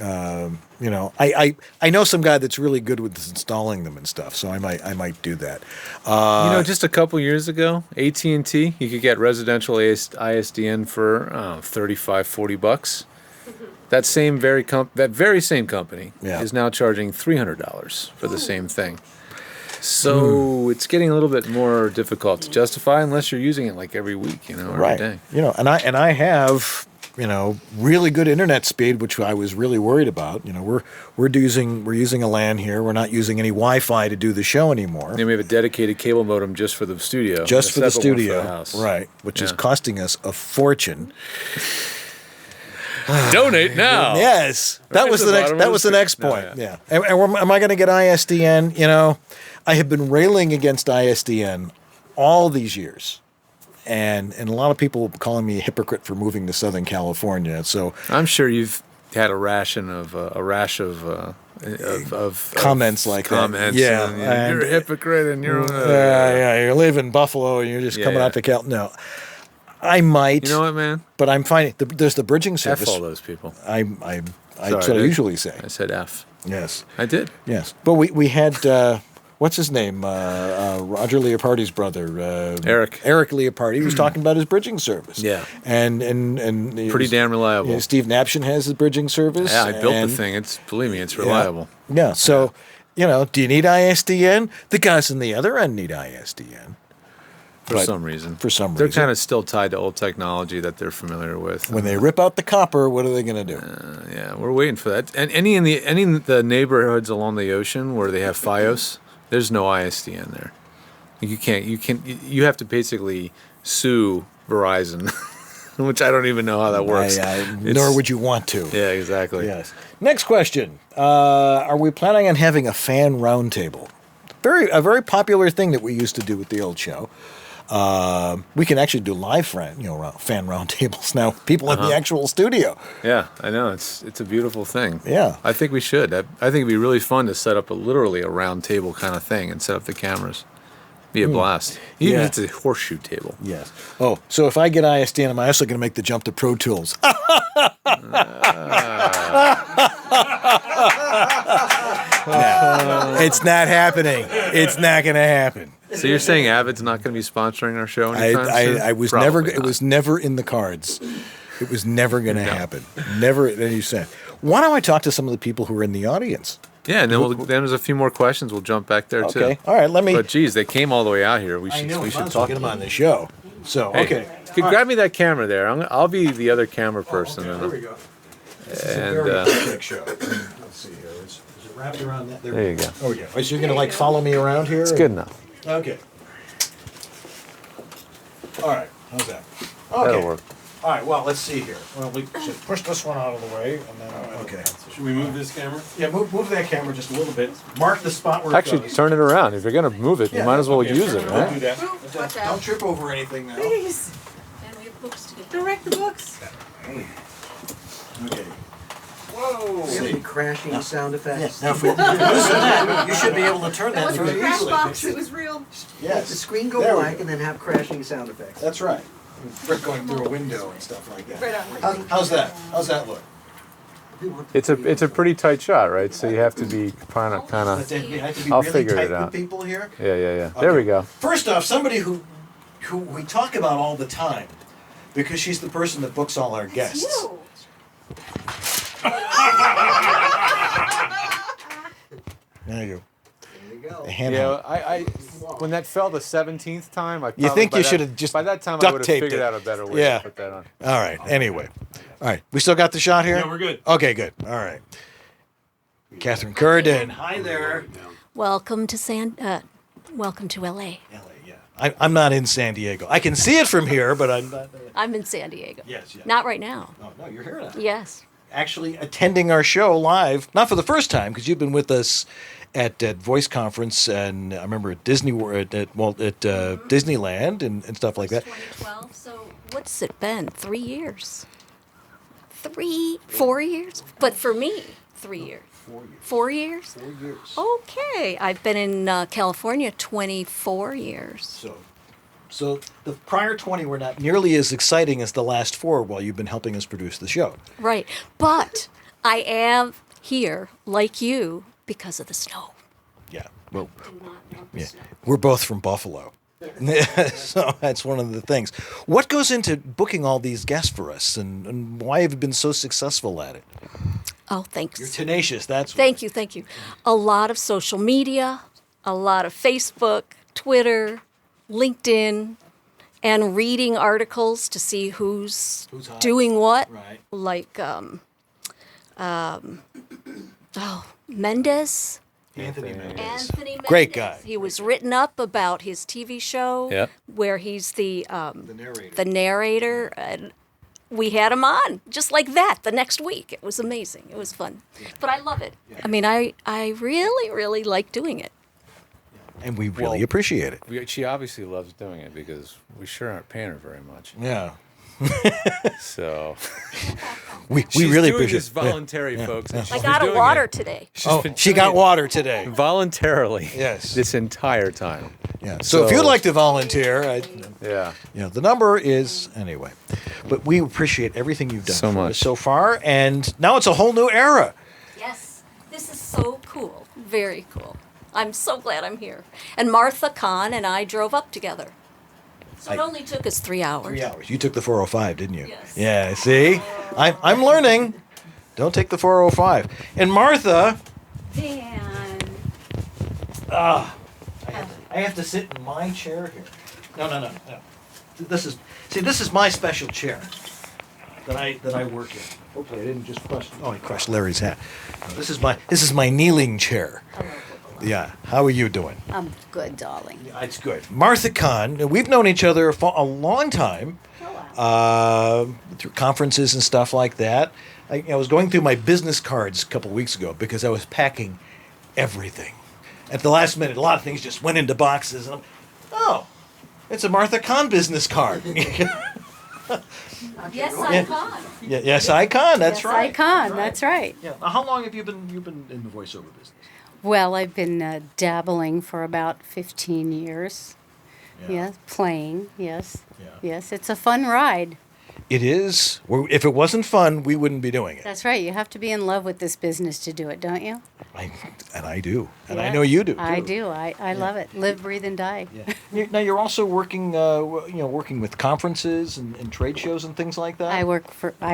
B: I know some guy that's really good with installing them and stuff, so I might do that.
C: Just a couple years ago, AT&T, you could get residential ISDN for $35-40. That very same company is now charging $300 for the same thing. So it's getting a little bit more difficult to justify unless you're using it like every week, every day.
B: And I have really good internet speed, which I was really worried about. We're using a LAN here. We're not using any Wi-Fi to do the show anymore.
C: And we have a dedicated cable modem just for the studio.
B: Just for the studio,
C: house.
B: right? Which is costing us a fortune.
C: Donate now.
B: Yes, that was the next point. Yeah. And am I going to get ISDN? I have been railing against ISDN all these years, and a lot of people calling me a hypocrite for moving to Southern California. So
C: I'm sure you've had a rash of
B: comments like
C: comments.
B: that. Yeah,
C: and you're a hypocrite, and you're
B: you live in Buffalo, and you're just coming out to Cal. No. I might.
C: You know what, man?
B: But I'm finding there's the bridging service.
C: F all those people.
B: That's what I usually say.
C: I said F.
B: Yes.
C: I did.
B: Yes. But we had what's his name? Roger Leopardi's brother.
C: Eric.
B: Eric Leopardi. He was talking about his bridging service.
C: Yeah.
B: And
C: pretty damn reliable.
B: Steve Napshin has his bridging service.
C: Yeah, I built the thing. Believe me, it's reliable.
B: Yeah. So, do you need ISDN? The guys on the other end need ISDN.
C: For some reason.
B: They're
C: kind of still tied to old technology that they're familiar with.
B: When they rip out the copper, what are they going to do?
C: Yeah, we're waiting for that. And any in the neighborhoods along the ocean where they have FiOS, there's no ISDN there. You have to basically sue Verizon, which I don't even know how that works.
B: Nor would you want to.
C: Yeah, exactly.
B: Yes. Next question. Are we planning on having a fan roundtable? A very popular thing that we used to do with the old show. We can actually do live fan roundtables now. People in the actual studio.
C: Yeah, I know it's a beautiful thing.
B: Yeah,
C: I think we should. I think it'd be really fun to set up literally a round table kind of thing and set up the cameras. Be a blast. Even if it's a horseshoe table.
B: Yes. Oh, so if I get ISDN, am I also going to make the jump to Pro Tools? No, it's not happening. It's not going to happen.
C: So you're saying Avid's not going to be sponsoring our show anytime soon?
B: I was
C: Probably
B: never.
C: not.
B: It was never in the cards. It was never going to happen. Never. Then you said, why don't I talk to some of the people who are in the audience?
C: Yeah, and then then there's a few more questions. We'll jump back there too.
B: Okay. All right. Let me.
C: But geez, they came all the way out here. We
B: I
C: should.
B: know.
C: We should
B: Get
C: talk
B: them
C: to
B: on the show. So
C: Hey,
B: okay.
C: Could grab me that camera there. I'll be the other camera person.
B: There we go. This is a
C: And
B: very quick show. Let's see here. Is it wrapped around that?
C: There you go.
B: Oh yeah. So you're gonna like follow me around here?
C: It's good enough.
B: Okay. All right. How's that?
C: That'll
B: Okay.
C: work.
B: All right. Well, let's see here. Well, we should push this one out of the way, and then okay.
A: Should we move this camera?
B: Yeah, move that camera just a little bit. Mark the spot where
C: Actually,
B: it goes.
C: turn it around. If you're going to move it, you might as well
B: Okay,
C: use
B: turn
C: it,
B: around,
C: right?
B: do that. Don't trip over anything now.
G: Please. And we have books to get. Direct the books.
B: Okay.
E: Do you have any crashing sound effects?
B: Now, if we listen to that, you should be able to turn
G: That
B: that
G: wasn't
B: very
G: a crash
B: easily.
G: box. It was real.
E: Let the screen go
B: There we
E: blank and then have crashing sound effects.
B: That's right. Brick going through a window and stuff like that.
G: Right on.
B: How's that? How's that look?
C: It's a pretty tight shot, right? So you have to be kind of.
B: You have to be
C: I'll
B: really
C: figure
B: tight
C: it out.
B: with people here.
C: Yeah. There we go.
B: First off, somebody who we talk about all the time, because she's the person that books all our guests. There you go.
C: Yeah, I when that fell the 17th time,
B: You think you should have just
C: by that time I
B: duct
C: would have
B: taped
C: figured
B: it.
C: out a better way
B: Yeah.
C: to put that on.
B: All right. Anyway. All right. We still got the shot here?
A: Yeah, we're good.
B: Okay, good. All right. Catherine Curden. Hi there.
T: Welcome to welcome to LA.
B: I'm not in San Diego. I can see it from here, but I'm not.
T: I'm in San Diego.
B: Yes.
T: Not right now.
B: No, you're here now.
T: Yes.
B: Actually attending our show live, not for the first time, because you've been with us at Voice Conference, and I remember at Disney World, at Disneyland and stuff like that.
T: 2012. So what's it been? 3 years. 4 years? But for me, 3 years. 4 years.
B: 4 years.
T: Okay. I've been in California 24 years.
B: So the prior 20 were not nearly as exciting as the last 4 while you've been helping us produce the show.
T: Right. But I am here, like you, because of the snow.
B: Yeah. Well, yeah. We're both from Buffalo. So that's one of the things. What goes into booking all these guests for us, and why have you been so successful at it?
T: Oh, thanks.
B: You're tenacious, that's
T: Thank you. A lot of social media, a lot of Facebook, Twitter, LinkedIn, and reading articles to see who's
B: hot.
T: doing what.
B: Right.
T: Like, Mendez.
B: Anthony Mendez.
T: Anthony Mendez.
B: Great guy.
T: He was written up about his TV show
C: Yep.
T: where he's the
B: narrator.
T: The narrator. And we had him on just like that the next week. It was amazing. It was fun. But I love it. I mean, I really, really like doing it.
B: And we really appreciate it.
C: She obviously loves doing it because we sure aren't paying her very much.
B: Yeah.
C: So
B: we
C: She's
B: really
C: doing
B: appreciate
C: this voluntary, folks. and
T: I
C: she's
T: got
C: been
T: a
C: doing
T: water
C: it.
T: today.
C: She's been
B: she
C: doing
B: got
C: it
B: water today.
C: voluntarily.
B: Yes.
C: This entire time.
B: Yeah. So if you'd like to volunteer,
C: Yeah.
B: the number is anyway. But we appreciate everything you've done
C: So
B: for
C: much.
B: us so far, and now it's a whole new era.
T: Yes, this is so cool. Very cool. I'm so glad I'm here. And Martha Kahn and I drove up together. So it only took us 3 hours.
B: 3 hours. You took the 405, didn't you?
T: Yes.
B: Yeah. See, I'm learning. Don't take the 405. And Martha.
T: Dan.
B: I have to sit in my chair here. No. This is my special chair that I work in. Hopefully I didn't just crush. Oh, I crushed Larry's hat. No, this is my kneeling chair. Yeah. How are you doing?
G: I'm good, darling.
B: Yeah, it's good. Martha Kahn. We've known each other for a long time. Through conferences and stuff like that. I was going through my business cards a couple weeks ago because I was packing everything. At the last minute, a lot of things just went into boxes. And it's a Martha Kahn business card.
T: Yes, I Kahn.
B: Yes, I Kahn. That's
G: Yes,
B: right.
G: I Kahn. That's right.
B: Yeah. Now, how long have you been in the voiceover business?
G: Well, I've been dabbling for about 15 years.
B: Yeah.
G: Yes, playing. Yes.
B: Yeah.
G: Yes, it's a fun ride.
B: It is. If it wasn't fun, we wouldn't be doing it.
G: That's right. You have to be in love with this business to do it, don't you?
B: I do. And
G: Yeah.
B: I know you do, too.
G: I do. I love it. Live, breathe, and die.
B: Now, you're also working, working with conferences and trade shows and things like that?
G: I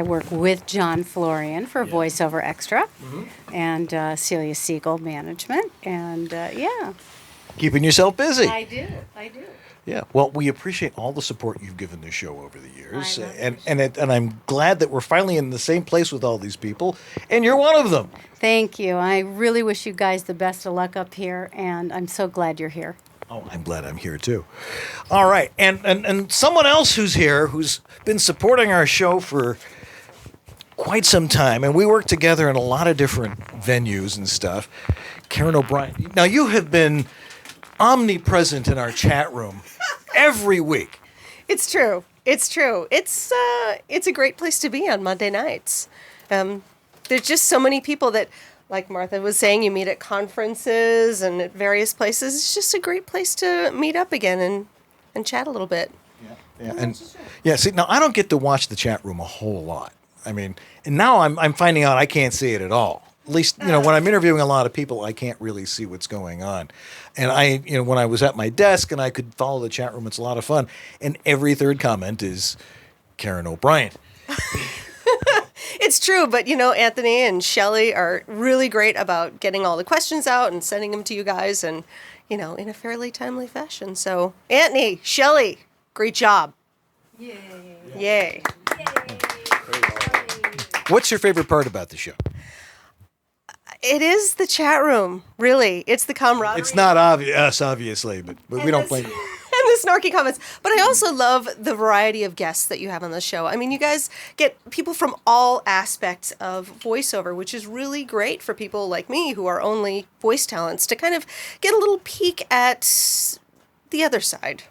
G: work with John Florian for VoiceOver Extra, and Celia Siegel Management, and yeah.
B: Keeping yourself busy.
G: I do.
B: Yeah. Well, we appreciate all the support you've given this show over the years, and I'm glad that we're finally in the same place with all these people, and you're one of them.
G: Thank you. I really wish you guys the best of luck up here, and I'm so glad you're here.
B: Oh, I'm glad I'm here too. All right, and someone else who's here who's been supporting our show for quite some time, and we work together in a lot of different venues and stuff. Karen O'Brien. Now you have been omnipresent in our chat room every week.
L: It's true. It's true. It's a great place to be on Monday nights. There's just so many people that, like Martha was saying, you meet at conferences and at various places. It's just a great place to meet up again and chat a little bit.
B: See, now I don't get to watch the chat room a whole lot. I mean, and now I'm finding out I can't see it at all. At least, when I'm interviewing a lot of people, I can't really see what's going on. And when I was at my desk and I could follow the chat room, it's a lot of fun. And every third comment is Karen O'Brien.
L: It's true, but Anthony and Shelley are really great about getting all the questions out and sending them to you guys, and in a fairly timely fashion. So, Anthony, Shelley, great job! Yay!
B: What's your favorite part about the show?
L: It is the chat room, really. It's the camaraderie.
B: It's not us, obviously, but we don't blame you.
L: And the snarky comments. But I also love the variety of guests that you have on the show. I mean, you guys get people from all aspects of voiceover, which is really great for people like me who are only voice talents to kind of get a little peek at the other side.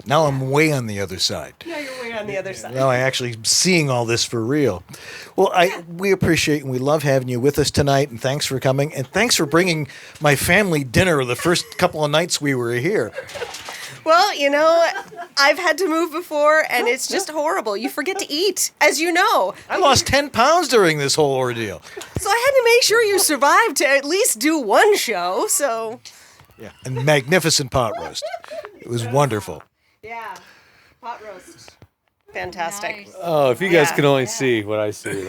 B: Now I'm way on the other side.
L: Now you're way on the other side.
B: Now I'm actually seeing all this for real. Well, we appreciate and we love having you with us tonight, and thanks for coming, and thanks for bringing my family dinner the first couple of nights we were here.
L: Well, I've had to move before, and it's just horrible. You forget to eat, as you know.
B: I lost 10 pounds during this whole ordeal.
L: So I had to make sure you survived to at least do one show, so...
B: Yeah, and magnificent pot roast. It was wonderful.
L: Yeah, pot roast. Fantastic.
G: Nice.
C: Oh, if you guys could only see what I see.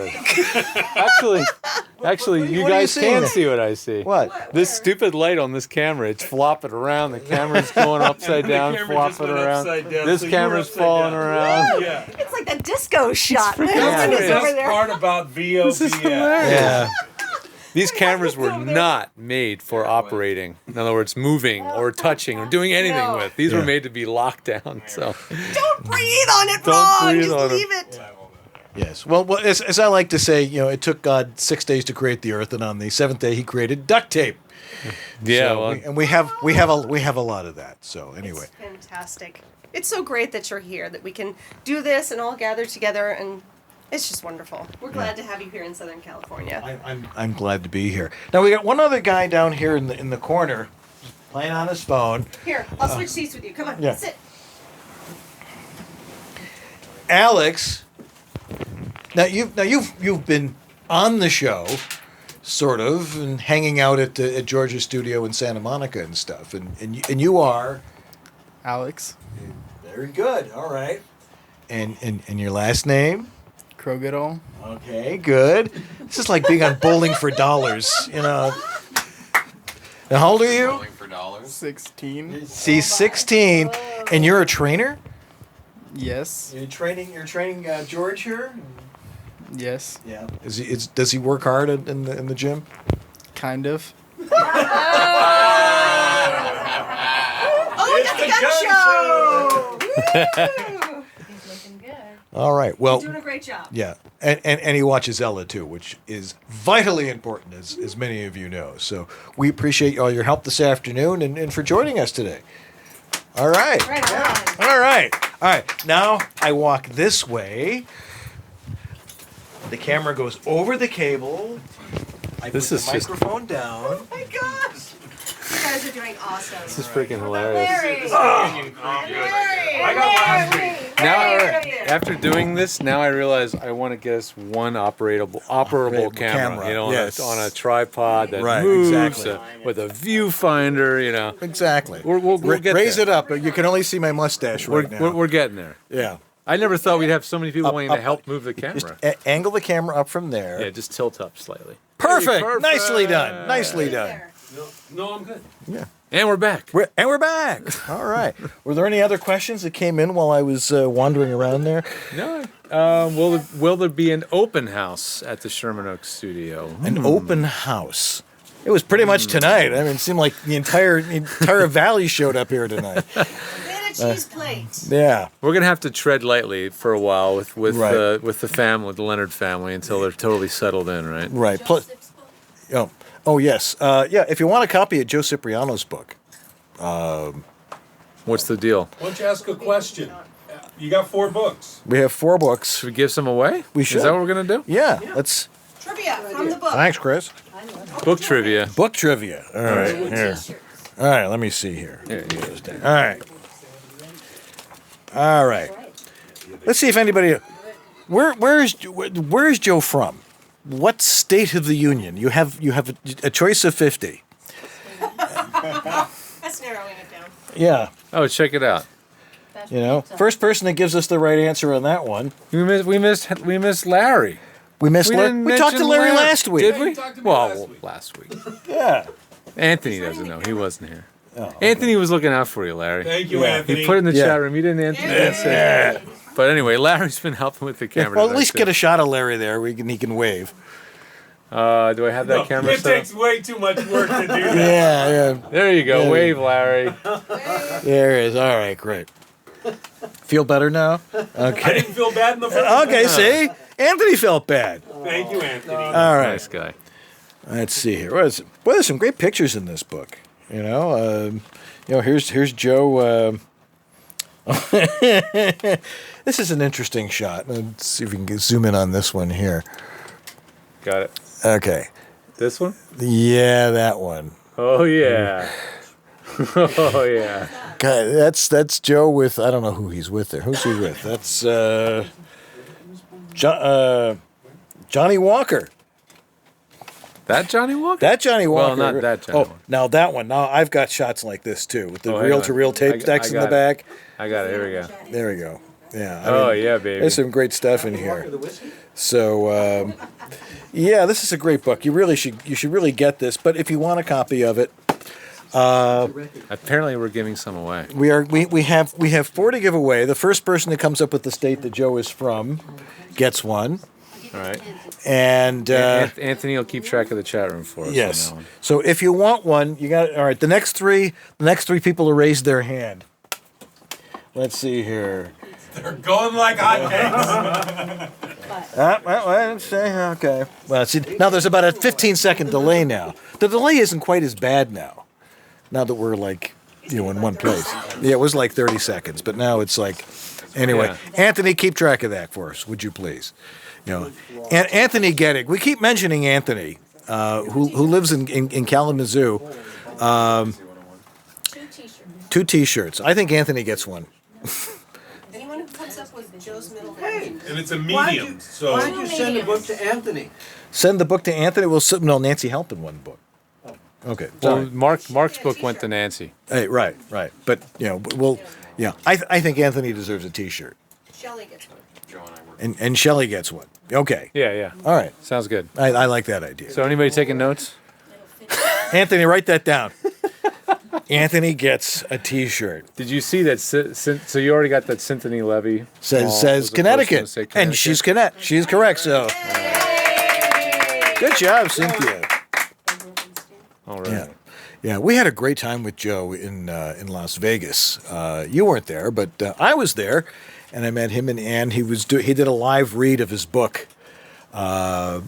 C: Actually, you guys can see what I see.
B: What?
C: This stupid light on this camera, it's flopping around. The camera's going upside down, flopping around. This camera's falling around.
L: Yeah. It's like the disco shot. My
C: freaking
L: husband is
C: hilarious.
L: over there.
A: Part about VOBS.
C: This is hilarious.
B: Yeah.
C: These cameras were not made for operating. In other words, moving or touching or doing anything with. These were made to be locked down. So
L: don't breathe on it, Ron. Just leave it.
B: Yes. Well, as I like to say, it took God 6 days to create the earth, and on the seventh day He created duct tape.
C: Yeah.
B: So we have a lot of that. So anyway.
L: It's fantastic. It's so great that you're here, that we can do this and all gather together, and it's just wonderful. We're glad to have you here in Southern California.
B: I'm glad to be here. Now we got one other guy down here in the corner, playing on his phone.
L: Here, I'll switch seats with you. Come on, sit.
B: Alex. Now you've been on the show, sort of, and hanging out at George's studio in Santa Monica and stuff, and you are
M: Alex.
B: Very good. All right. And your last name?
M: Krogadol.
B: Okay, good. This is like being on Bowling for Dollars, Now, how old are you?
J: Bowling for dollars.
M: 16.
B: See, 16, and you're a trainer?
M: Yes.
B: You're training George here?
M: Yes.
B: Yeah. Does he work hard in the gym?
M: Kind of.
L: Oh, we got the gun show!
G: He's looking good.
B: All right. Well,
L: He's doing a great job.
B: Yeah, and he watches Ella too, which is vitally important, as many of you know. So we appreciate all your help this afternoon and for joining us today. All right. All right. Now I walk this way. The camera goes over the cable. I put the microphone down.
L: Oh my gosh! guys are doing awesome.
C: This is freaking hilarious.
L: I got last week.
C: Now, after doing this, now I realize I want to get us one operable camera. You know,
B: yes.
C: on a tripod that
B: Right,
C: moves
B: exactly.
C: with a viewfinder. You know,
B: Exactly.
C: we'll get
B: Raise
C: there.
B: it up. You can only see my mustache right now.
C: We're getting there.
B: Yeah.
C: I never thought we'd have so many people wanting to help move the
B: Just
C: camera.
B: angle the camera up from there.
C: Yeah, just tilt up slightly.
B: Perfect. Nicely done. Nicely done.
A: No, I'm good.
B: Yeah.
C: And we're back.
B: We're back. All right. Were there any other questions that came in while I was wandering around there?
C: No. Will there be an open house at the Sherman Oaks studio?
B: An open house. It was pretty much tonight. I mean, it seemed like the entire valley showed up here tonight.
L: Cheese plate.
B: Yeah.
C: We're gonna have to tread lightly for a while with
B: Right.
C: with the family, the Lenard family, until they're totally settled in, right?
B: Right. Oh yes. Yeah. If you want a copy of Joe Cipriano's book,
C: What's the deal?
A: Why don't you ask a question? You got 4 books.
B: we have 4 books.
C: Should we give some away?
B: We should.
C: Is that what we're gonna do?
B: Yeah. Let's.
L: Trivia from the book.
B: Thanks, Chris.
C: Book trivia.
B: Book trivia. All right. Here. All right. Let me see here. All right. All right. Let's see if anybody. Where's Joe from? What state of the union? You have a choice of 50.
L: That's narrowing it down.
B: Yeah.
C: Oh, check it out.
B: You know, first person that gives us the right answer on that one.
C: We missed Larry.
B: We missed Larry.
C: didn't
B: We talked to
C: mention
B: Larry last week.
C: Did we? Well, last week.
B: Yeah.
C: Anthony doesn't know. He wasn't here. Anthony was looking out for you, Larry.
A: Thank you, Anthony.
C: He put it in the
B: Yeah.
C: chat room. You didn't answer. But anyway, Larry's been helping with the camera.
B: Well, at least get a shot of Larry there. He can wave.
C: Do I have that camera
A: It
C: set up?
A: takes way too much work to do that.
B: Yeah.
C: There you go.
B: Yeah.
C: Wave, Larry.
B: There it is. All right, great. Feel better now?
A: I
B: Okay.
A: didn't feel bad in the first
B: Okay, see? Anthony felt bad.
A: Thank you, Anthony.
B: All right.
C: Nice guy.
B: Let's see here. Boy, there's some great pictures in this book. You know, here's Joe. This is an interesting shot. Let's see if we can zoom in on this one here.
C: Got it.
B: Okay.
C: This one?
B: Yeah, that one.
C: Oh, yeah. Oh, yeah.
B: God, that's Joe with, I don't know who he's with there. Who's he with? That's Johnny Walker.
C: That Johnny Walker?
B: That Johnny Walker.
C: Well, not that Johnny
B: Oh,
C: Walker.
B: now that one. Now I've got shots like this too, with the
C: Oh, hang
B: reel-to-reel
C: on.
B: tape decks
C: I
B: in the
C: got it.
B: back.
C: I got it. Here we go.
B: There we go. Yeah.
C: Oh, yeah, baby.
B: There's some great stuff in here. So, yeah, this is a great book. You should really get this. But if you want a copy of it,
C: Apparently, we're giving some away.
B: we have 4 to give away. The first person that comes up with the state that Joe is from gets one.
C: All right.
B: And
C: Anthony will keep track of the chat room for us.
B: yes.
C: On that one.
B: So if you want one, you got all right. The next three people to raise their hand. Let's see here.
A: They're going like hotcakes.
B: Let's see. Okay. Well, see, now there's about a 15-second delay now. The delay isn't quite as bad now. Now that we're like, in one place. Yeah, it was like 30 seconds, but now it's like, anyway.
C: Yeah.
B: Anthony, keep track of that for us, would you please? Anthony Gettig. We keep mentioning Anthony, who lives in Kalamazoo. 2 T-shirts. I think Anthony gets one.
L: Anyone who comes up with Joe's middle name.
A: And it's a medium.
E: Why don't you send the book to Anthony?
B: Send the book to Anthony. No, Nancy helped in one book. Okay.
C: Well,
B: Sorry.
C: Mark's book went to Nancy.
B: Hey, right. But I think Anthony deserves a T-shirt,
L: Shelley gets one.
B: and Shelley gets one. Okay.
C: Yeah.
B: All right.
C: Sounds good.
B: I like that idea.
C: So, anybody taking notes?
B: Anthony, write that down. Anthony gets a T-shirt.
C: Did you see that? So you already got that Cynthia Levy.
B: Says Connecticut. And she's correct. So good job, Cynthia.
C: All right.
B: Yeah. We had a great time with Joe in Las Vegas. You weren't there, but I was there, and I met him and Ann. He did a live read of his book. I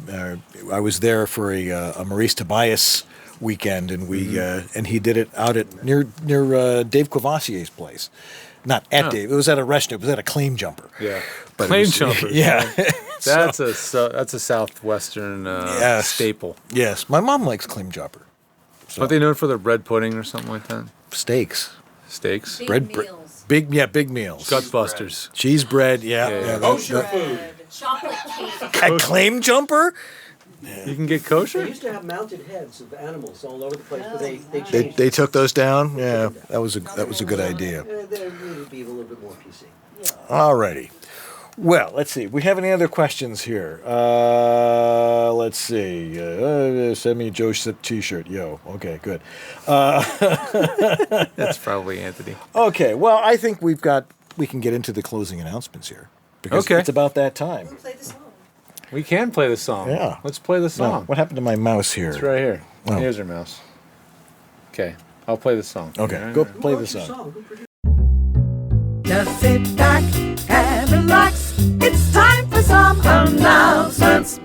B: was there for a Maurice Tobias weekend, and and he did it out at near Dave Courvoisier's place. Not at Dave. It was at a restaurant. It was at a Claim Jumper.
C: Yeah.
B: But
C: Claim
B: it was-
C: Jumper.
B: Yeah.
C: That's a southwestern staple.
B: Yes. My mom likes Claim Jumper. So.
C: Aren't they known for their bread pudding or something like that?
B: Steaks.
C: Steaks?
B: Big meals.
C: Gutbusters.
B: Cheese bread,
A: Kosher food.
T: Chocolate cake.
B: A claim jumper?
C: You can get kosher?
E: They used to have mounted heads of animals all over the place, but they changed
B: They took those down? Yeah, that was a good idea.
E: They need to be a little bit more PC.
B: All righty. Well, let's see. We have any other questions here? Let's see. Send me a Joe T-shirt. Yo. Okay, good.
C: That's probably Anthony.
B: Okay. Well, I think we can get into the closing announcements here because
C: Okay.
B: it's about that time.
C: We can play the song.
B: Yeah.
C: Let's play the
B: No,
C: song.
B: what happened to my mouse here?
C: It's right here.
B: Oh.
C: Here's our mouse. Okay. I'll play the song.
B: Okay. Go play the song.
N: Just sit back and relax. It's time for some announcements.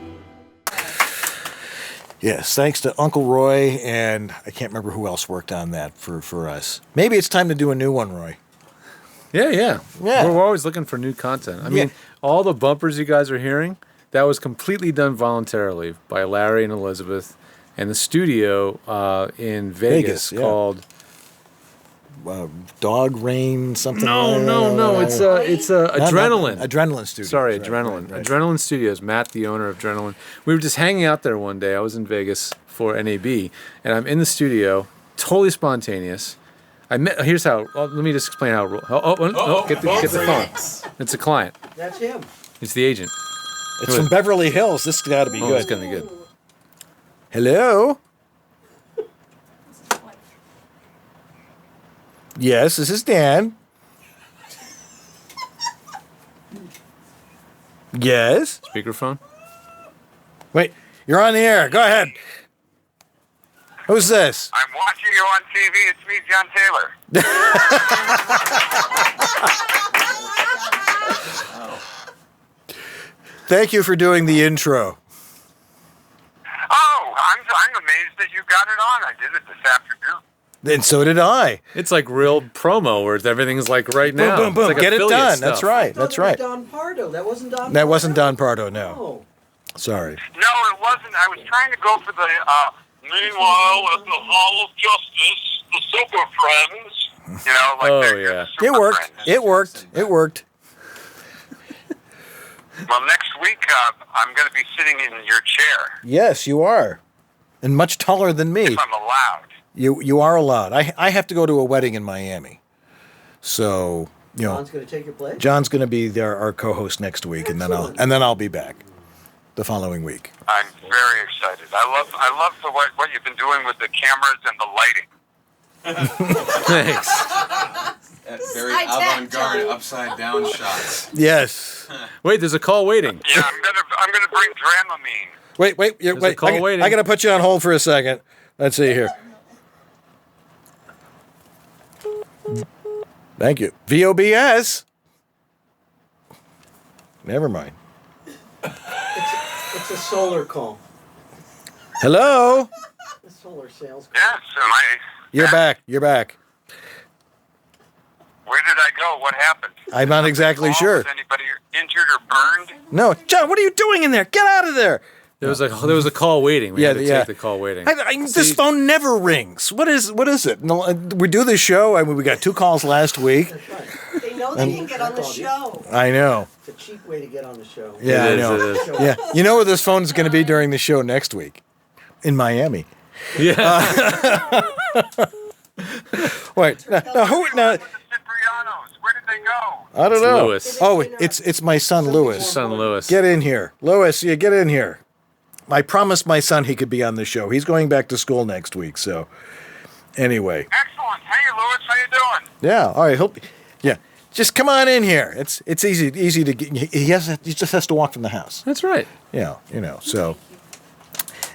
B: Yes, thanks to Uncle Roy, and I can't remember who else worked on that for us. Maybe it's time to do a new one, Roy.
C: Yeah.
B: Yeah.
C: We're always looking for new content. I mean, all the bumpers you guys are hearing, that was completely done voluntarily by Larry and Elizabeth, and the studio in Vegas
B: yeah.
C: called
B: Dog Rain something.
C: No. It's Adrenaline.
B: Adrenaline Studios.
C: Sorry,
B: right,
C: Adrenaline.
B: right.
C: Adrenaline Studios. Matt, the owner of Adrenaline. We were just hanging out there one day. I was in Vegas for NAB, and I'm in the studio, totally spontaneous. Here's how. Let me just explain how. Get the phone. It's a client.
E: That's him.
C: It's the agent.
B: It's from Beverly Hills. This has got to be good.
C: It's gonna be good.
B: Hello. Yes, this is Dan. Yes.
C: Speakerphone.
B: Wait, you're on the air. Go ahead. Who's this?
S: I'm watching you on TV. It's me, John Taylor.
B: Thank you for doing the intro.
S: Oh, I'm amazed that you got it on. I did it this afternoon.
B: And so did I.
C: It's like real promo where everything's like right now.
B: Boom, boom, boom.
C: It's like
B: Get it
C: affiliate
B: done.
C: stuff.
B: That's right. That's right.
E: Don Pardo. That wasn't Don.
B: That wasn't Don Pardo. No.
E: Oh.
B: Sorry.
S: No, it wasn't. I was trying to go for the, meanwhile, at the Hall of Justice, the Super Friends. You know, like
C: yeah.
B: It worked. It worked. It worked.
S: Well, next week, I'm going to be sitting in your chair.
B: Yes, you are. And much taller than me.
S: If I'm allowed.
B: You are allowed. I have to go to a wedding in Miami. So,
E: John's going to take your place?
B: John's going to be there, our co-host next week, and then I'll be back the following week.
S: I'm very excited. I love what you've been doing with the cameras and the lighting.
C: Thanks.
J: Very avant-garde, upside-down shots.
B: Yes.
C: Wait, there's a call waiting.
S: Yeah, I'm gonna bring Dramamine.
B: Wait.
C: There's a call waiting.
B: I got to put you on hold for a second. Let's see here. Thank you. VOBS. Never mind.
E: It's a solar call.
B: Hello.
E: A solar sales call.
S: Yes, am I?
B: You're back. You're back.
S: Where did I go? What happened?
B: I'm not exactly sure.
S: Was anybody injured or burned?
B: No, John, what are you doing in there? Get out of there.
C: There was a call waiting. We had to take the call waiting.
B: This phone never rings. What is it? No, we do this show. I mean, we got 2 calls last week.
L: They know they can get on the show.
B: I know.
E: It's a cheap way to get on the show.
B: Yeah, I know.
C: It is.
B: Yeah, you know where this phone is going to be during the show next week? In Miami.
C: Yeah.
B: Wait. Now who? Now,
S: Ciprianos, where did they go?
B: I don't know.
C: Lewis.
B: Oh, it's my son Lewis.
C: Son Lewis.
B: Get in here, Lewis. Yeah, get in here. I promised my son he could be on the show. He's going back to school next week. So, anyway.
S: Excellent. Hey, Lewis, how you doing?
B: Yeah. All right. Yeah. Just come on in here. It's easy to get. He just has to walk from the house.
C: That's right.
B: Yeah. So.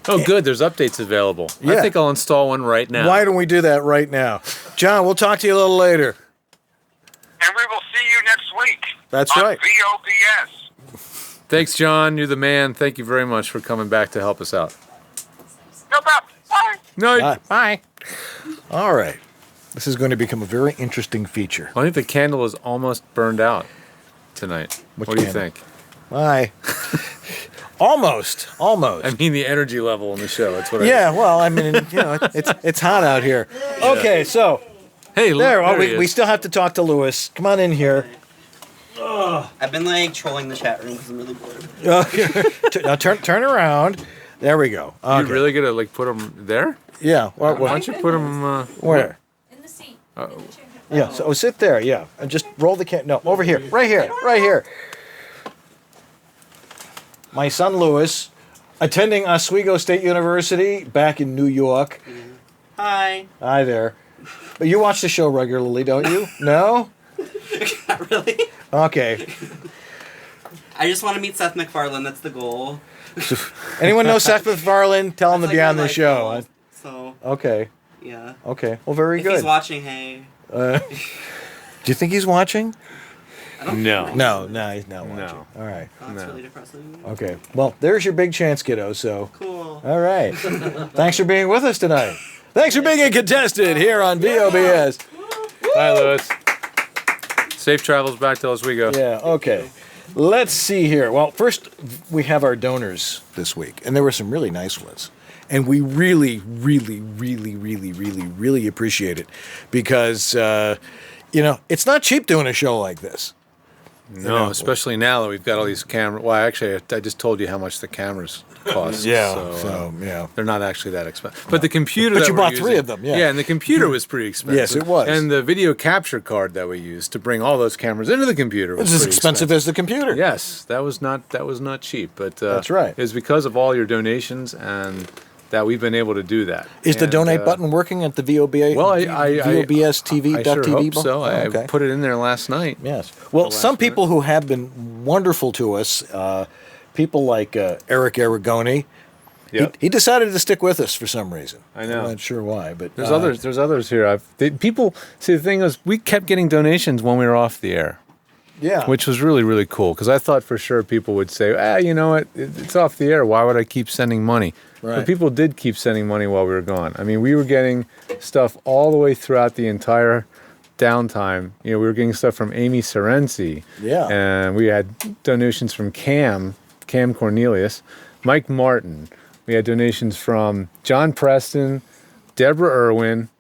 C: Oh, good. There's updates available.
B: Yeah.
C: I think I'll install one right now.
B: Why don't we do that right now? John, we'll talk to you a little later.
S: And we will see you next week.
B: That's
S: on
B: right.
S: VOBS.
C: Thanks, John. You're the man. Thank you very much for coming back to help us out.
S: No problem. Bye.
C: No.
B: Bye. All right. This is going to become a very interesting feature.
C: I think the candle is almost burned out tonight. What do you think?
B: Bye. Almost.
C: I mean the energy level in the show. That's what.
B: Yeah. Well, I mean, it's hot out here. Okay, so.
C: Hey,
B: there. Well,
C: he
B: we
C: is.
B: still have to talk to Lewis. Come on in here.
O: I've been like trolling the chat room because I'm really bored.
B: Now turn around. There we go. Okay.
C: You really gonna like put him there?
B: Yeah.
C: Why don't you put him
B: where?
C: In the seat.
B: Yeah. So sit there. Yeah. And just roll the can. No, over here. Right here. My son Lewis, attending Oswego State University back in New York.
O: Hi.
B: Hi there. But you watch the show regularly, don't you? No?
O: Not really.
B: Okay.
O: I just want to meet Seth MacFarlane. That's the goal.
B: Anyone know Seth MacFarlane? Tell him to
O: That's
B: be
O: like
B: on
O: my
B: the
O: life
B: show.
O: goal, So.
B: Okay.
O: Yeah.
B: Okay. Well, very
O: if
B: good.
O: he's watching, hey.
B: Do you think he's watching?
C: No,
B: he's not watching.
C: No.
B: All right.
O: Oh, that's really depressing.
B: Okay. Well, there's your big chance, kiddo. So.
O: Cool.
B: All right. Thanks for being with us tonight. Thanks for being a contestant here on VOBS.
C: Hi, Lewis. Safe travels back to Oswego.
B: Yeah. Okay. Let's see here. Well, first we have our donors this week, and there were some really nice ones. And we really, really, really, really, really, really appreciate it because, it's not cheap doing a show like this.
C: No, especially now that we've got all these cameras. Well, actually, I just told you how much the cameras cost.
B: Yeah,
C: So,
B: yeah.
C: They're not actually that expensive. But the computer
B: But
C: that
B: you
C: we're
B: bought
C: using,
B: three of them, yeah.
C: Yeah, and the computer was pretty expensive.
B: Yes, it was.
C: And the video capture card that we used to bring all those cameras into the computer was
B: It's as
C: pretty
B: expensive as the computer.
C: Yes, that was not cheap. But
B: That's right.
C: It's because of all your donations and that we've been able to do that.
B: Is the donate button working at the VOBS?
C: Well, I
B: VOBSTV.tv?
C: sure hope so.
B: Okay.
C: I put it in there last night.
B: Yes. Well, some people who have been wonderful to us, people like Eric Aragoni,
C: Yep.
B: he decided to stick with us for some reason.
C: I know.
B: I'm not sure why, but
C: There's others. There's others here. People see the thing is we kept getting donations when we were off the air.
B: Yeah.
C: Which was really, really cool because I thought for sure people would say, you know what, it's off the air. Why would I keep sending money?
B: Right.
C: But people did keep sending money while we were gone. I mean, we were getting stuff all the way throughout the entire downtime. We were getting stuff from Amy Serenzi.
B: Yeah.
C: And we had donations from Cam Cornelius, Mike Martin. We had donations from John Preston, Deborah Irwin,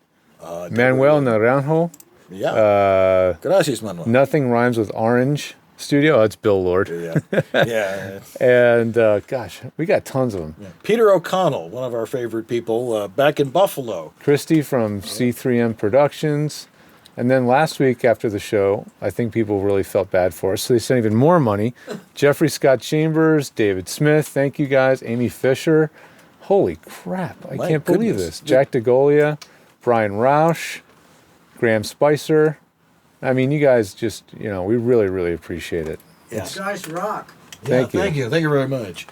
C: Manuel Naranjo.
B: Yeah. Gracias, Manuel.
C: Nothing Rhymes with Orange Studio. Oh, that's Bill Lord.
B: Yeah. Yeah.
C: And gosh, we got tons of them.
B: Yeah. Peter O'Connell, one of our favorite people, back in Buffalo.
C: Christy from C3M Productions. And then last week after the show, I think people really felt bad for us, so they sent even more money. Jeffrey Scott Chambers, David Smith, thank you guys. Amy Fisher. Holy crap, I
B: My
C: can't believe
B: goodness.
C: this. Jack DeGolia, Brian Roush, Graham Spicer. I mean, you guys just, we really, really appreciate it.
B: Yes.
P: You guys rock.
C: Thank you.
B: Thank you very much.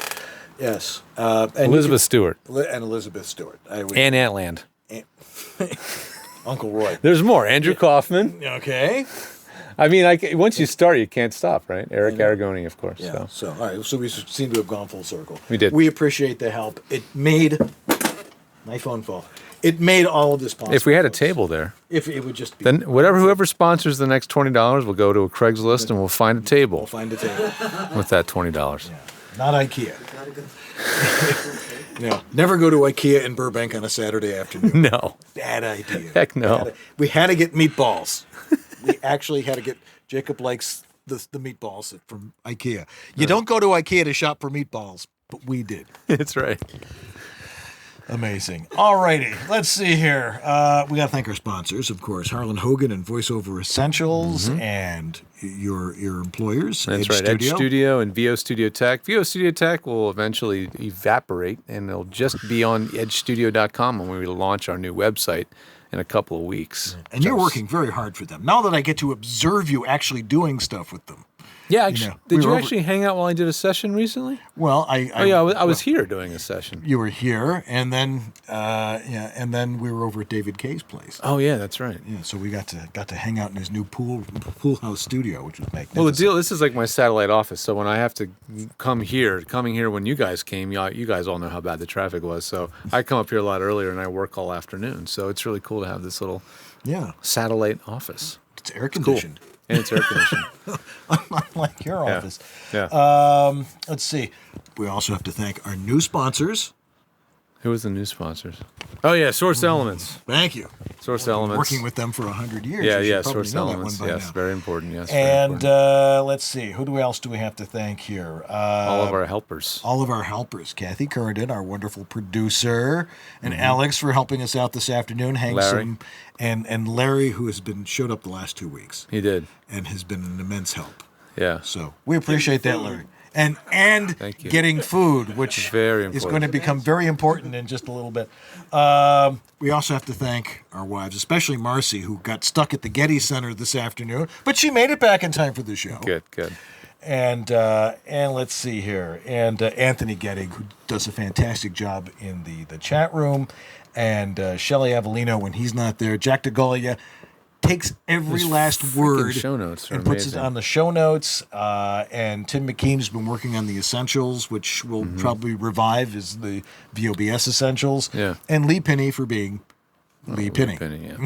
B: Yes. And
C: Elizabeth Stewart.
B: And Elizabeth Stewart.
C: And Antland.
B: Uncle Roy.
C: There's more. Andrew Kaufman.
B: Okay.
C: I mean, once you start, you can't stop, right? Eric Aragoni, of course.
B: Yeah. So, all right. So we seem to have gone full circle.
C: We did.
B: We appreciate the help. It made my phone fall. It made all of this possible.
C: If we had a table there,
B: if it would just be,
C: then whoever sponsors the next $20 will go to a Craigslist and we'll find a table.
B: We'll find a table
C: with that $20.
B: Yeah. Not IKEA. No, never go to IKEA in Burbank on a Saturday afternoon.
C: No,
B: bad idea.
C: Heck no.
B: We had to get meatballs. We actually had to get. Jacob likes the meatballs from IKEA. You don't go to IKEA to shop for meatballs, but we did.
C: That's right.
B: Amazing. All righty. Let's see here. We got to thank our sponsors, of course, Harlan Hogan and VoiceOver Essentials, and your employers.
C: That's
B: Edge
C: right. Edge
B: Studio.
C: Studio and VO Studio Tech. VO Studio Tech will eventually evaporate, and it'll just be on edgestudio.com when we launch our new website in a couple of weeks.
B: And you're working very hard for them. Now that I get to observe you actually doing stuff with them.
C: Yeah, actually, did you
B: were
C: actually hang out while I did a session recently?
B: Well,
C: I was here doing a session.
B: You were here, and then and then we were over at David Kay's place.
C: Oh yeah, that's right.
B: Yeah, so we got to hang out in his new pool house studio, which was magnificent.
C: Well, the deal, this is like my satellite office, so when I have to coming here when you guys came, you guys all know how bad the traffic was, so I come up here a lot earlier and I work all afternoon, so it's really cool to have this little satellite office.
B: It's air conditioned.
C: Cool. And it's air conditioned.
B: Unlike your office.
C: Yeah.
B: Let's see. We also have to thank our new sponsors.
C: Who was the new sponsors? Oh, yeah, Source Elements.
B: Thank you.
C: Source Elements.
B: Working with them for 100 years.
C: Yeah,
B: You should
C: yeah,
B: probably
C: Source
B: know that
C: Elements.
B: one by
C: Yes,
B: now.
C: very important. Yes,
B: And
C: very important.
B: let's see. Who else do we have to thank here?
C: All of our helpers.
B: All of our helpers. Kathy Curran, our wonderful producer, and
C: Mhm.
B: Alex for helping us out this afternoon.
C: Larry.
B: And Larry, who has showed up the last 2 weeks.
C: He did.
B: And has been an immense help.
C: Yeah.
B: So we appreciate that, Larry. And
C: Thank you.
B: getting food, which
C: Very
B: is
C: important.
B: going to become very important in just a little bit. We also have to thank our wives, especially Marcy, who got stuck at the Getty Center this afternoon, but she made it back in time for the show.
C: Good, good.
B: And let's see here. And Anthony Gettig, who does a fantastic job in the chat room. And Shelly Avellino, when he's not there. Jack DeGolia takes every
C: Those
B: last
C: freaking
B: word
C: show notes are
B: and puts it
C: amazing.
B: on the show notes. And Tim McKean's been working on the Essentials, which will probably revive as the VOBS Essentials.
C: Yeah.
B: And Lee Penny for being Lee Penny.
C: Yeah.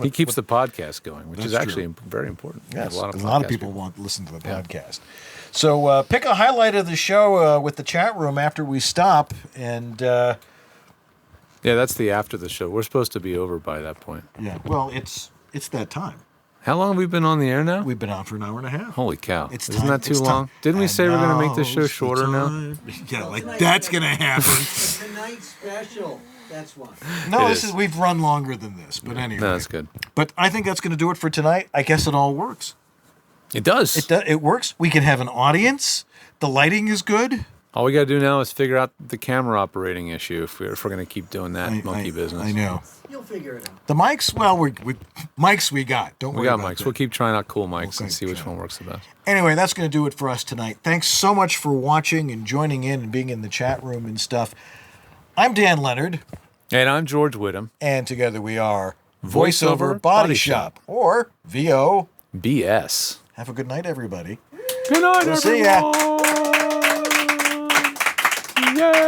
C: He keeps the podcast going, which is
B: That's
C: actually
B: true.
C: very important. We have
B: Yes,
C: a lot
B: a lot of
C: podcast
B: people want to listen to the podcast. So pick a highlight of the show with the chat room after we stop. And
C: Yeah, that's the after the show. We're supposed to be over by that point.
B: yeah, well, it's that time.
C: How long have we been on the air now?
B: We've been on for an hour and a half.
C: Holy cow.
B: It's
C: Isn't
B: time-
C: that too
B: it's time.
C: long? Didn't we
B: And
C: say we're going to make the
B: now's
C: show
B: the
C: shorter now?
B: time. Yeah, like that's going to happen.
E: Tonight special. That's why.
B: No,
C: It is.
B: we've run longer than this, but anyway.
C: No, that's good.
B: But I think that's going to do it for tonight. I guess it all works.
C: It does.
B: It works. We can have an audience. The lighting is good.
C: All we got to do now is figure out the camera operating issue if we're going to keep doing that monkey business.
B: I know.
E: You'll figure it out.
B: The mics, well, mics we got. Don't
C: We
B: worry
C: got
B: about
C: mics.
B: that.
C: We'll keep trying out cool mics and see which one works the best.
B: Anyway, that's going to do it for us tonight. Thanks so much for watching and joining in and being in the chat room and stuff. I'm Dan Lenard.
C: And I'm George Whittam.
B: And together we are Voiceover Body Shop, or VOBS. Have a good night, everybody.
C: Good night,
B: We'll see ya.
C: Yay!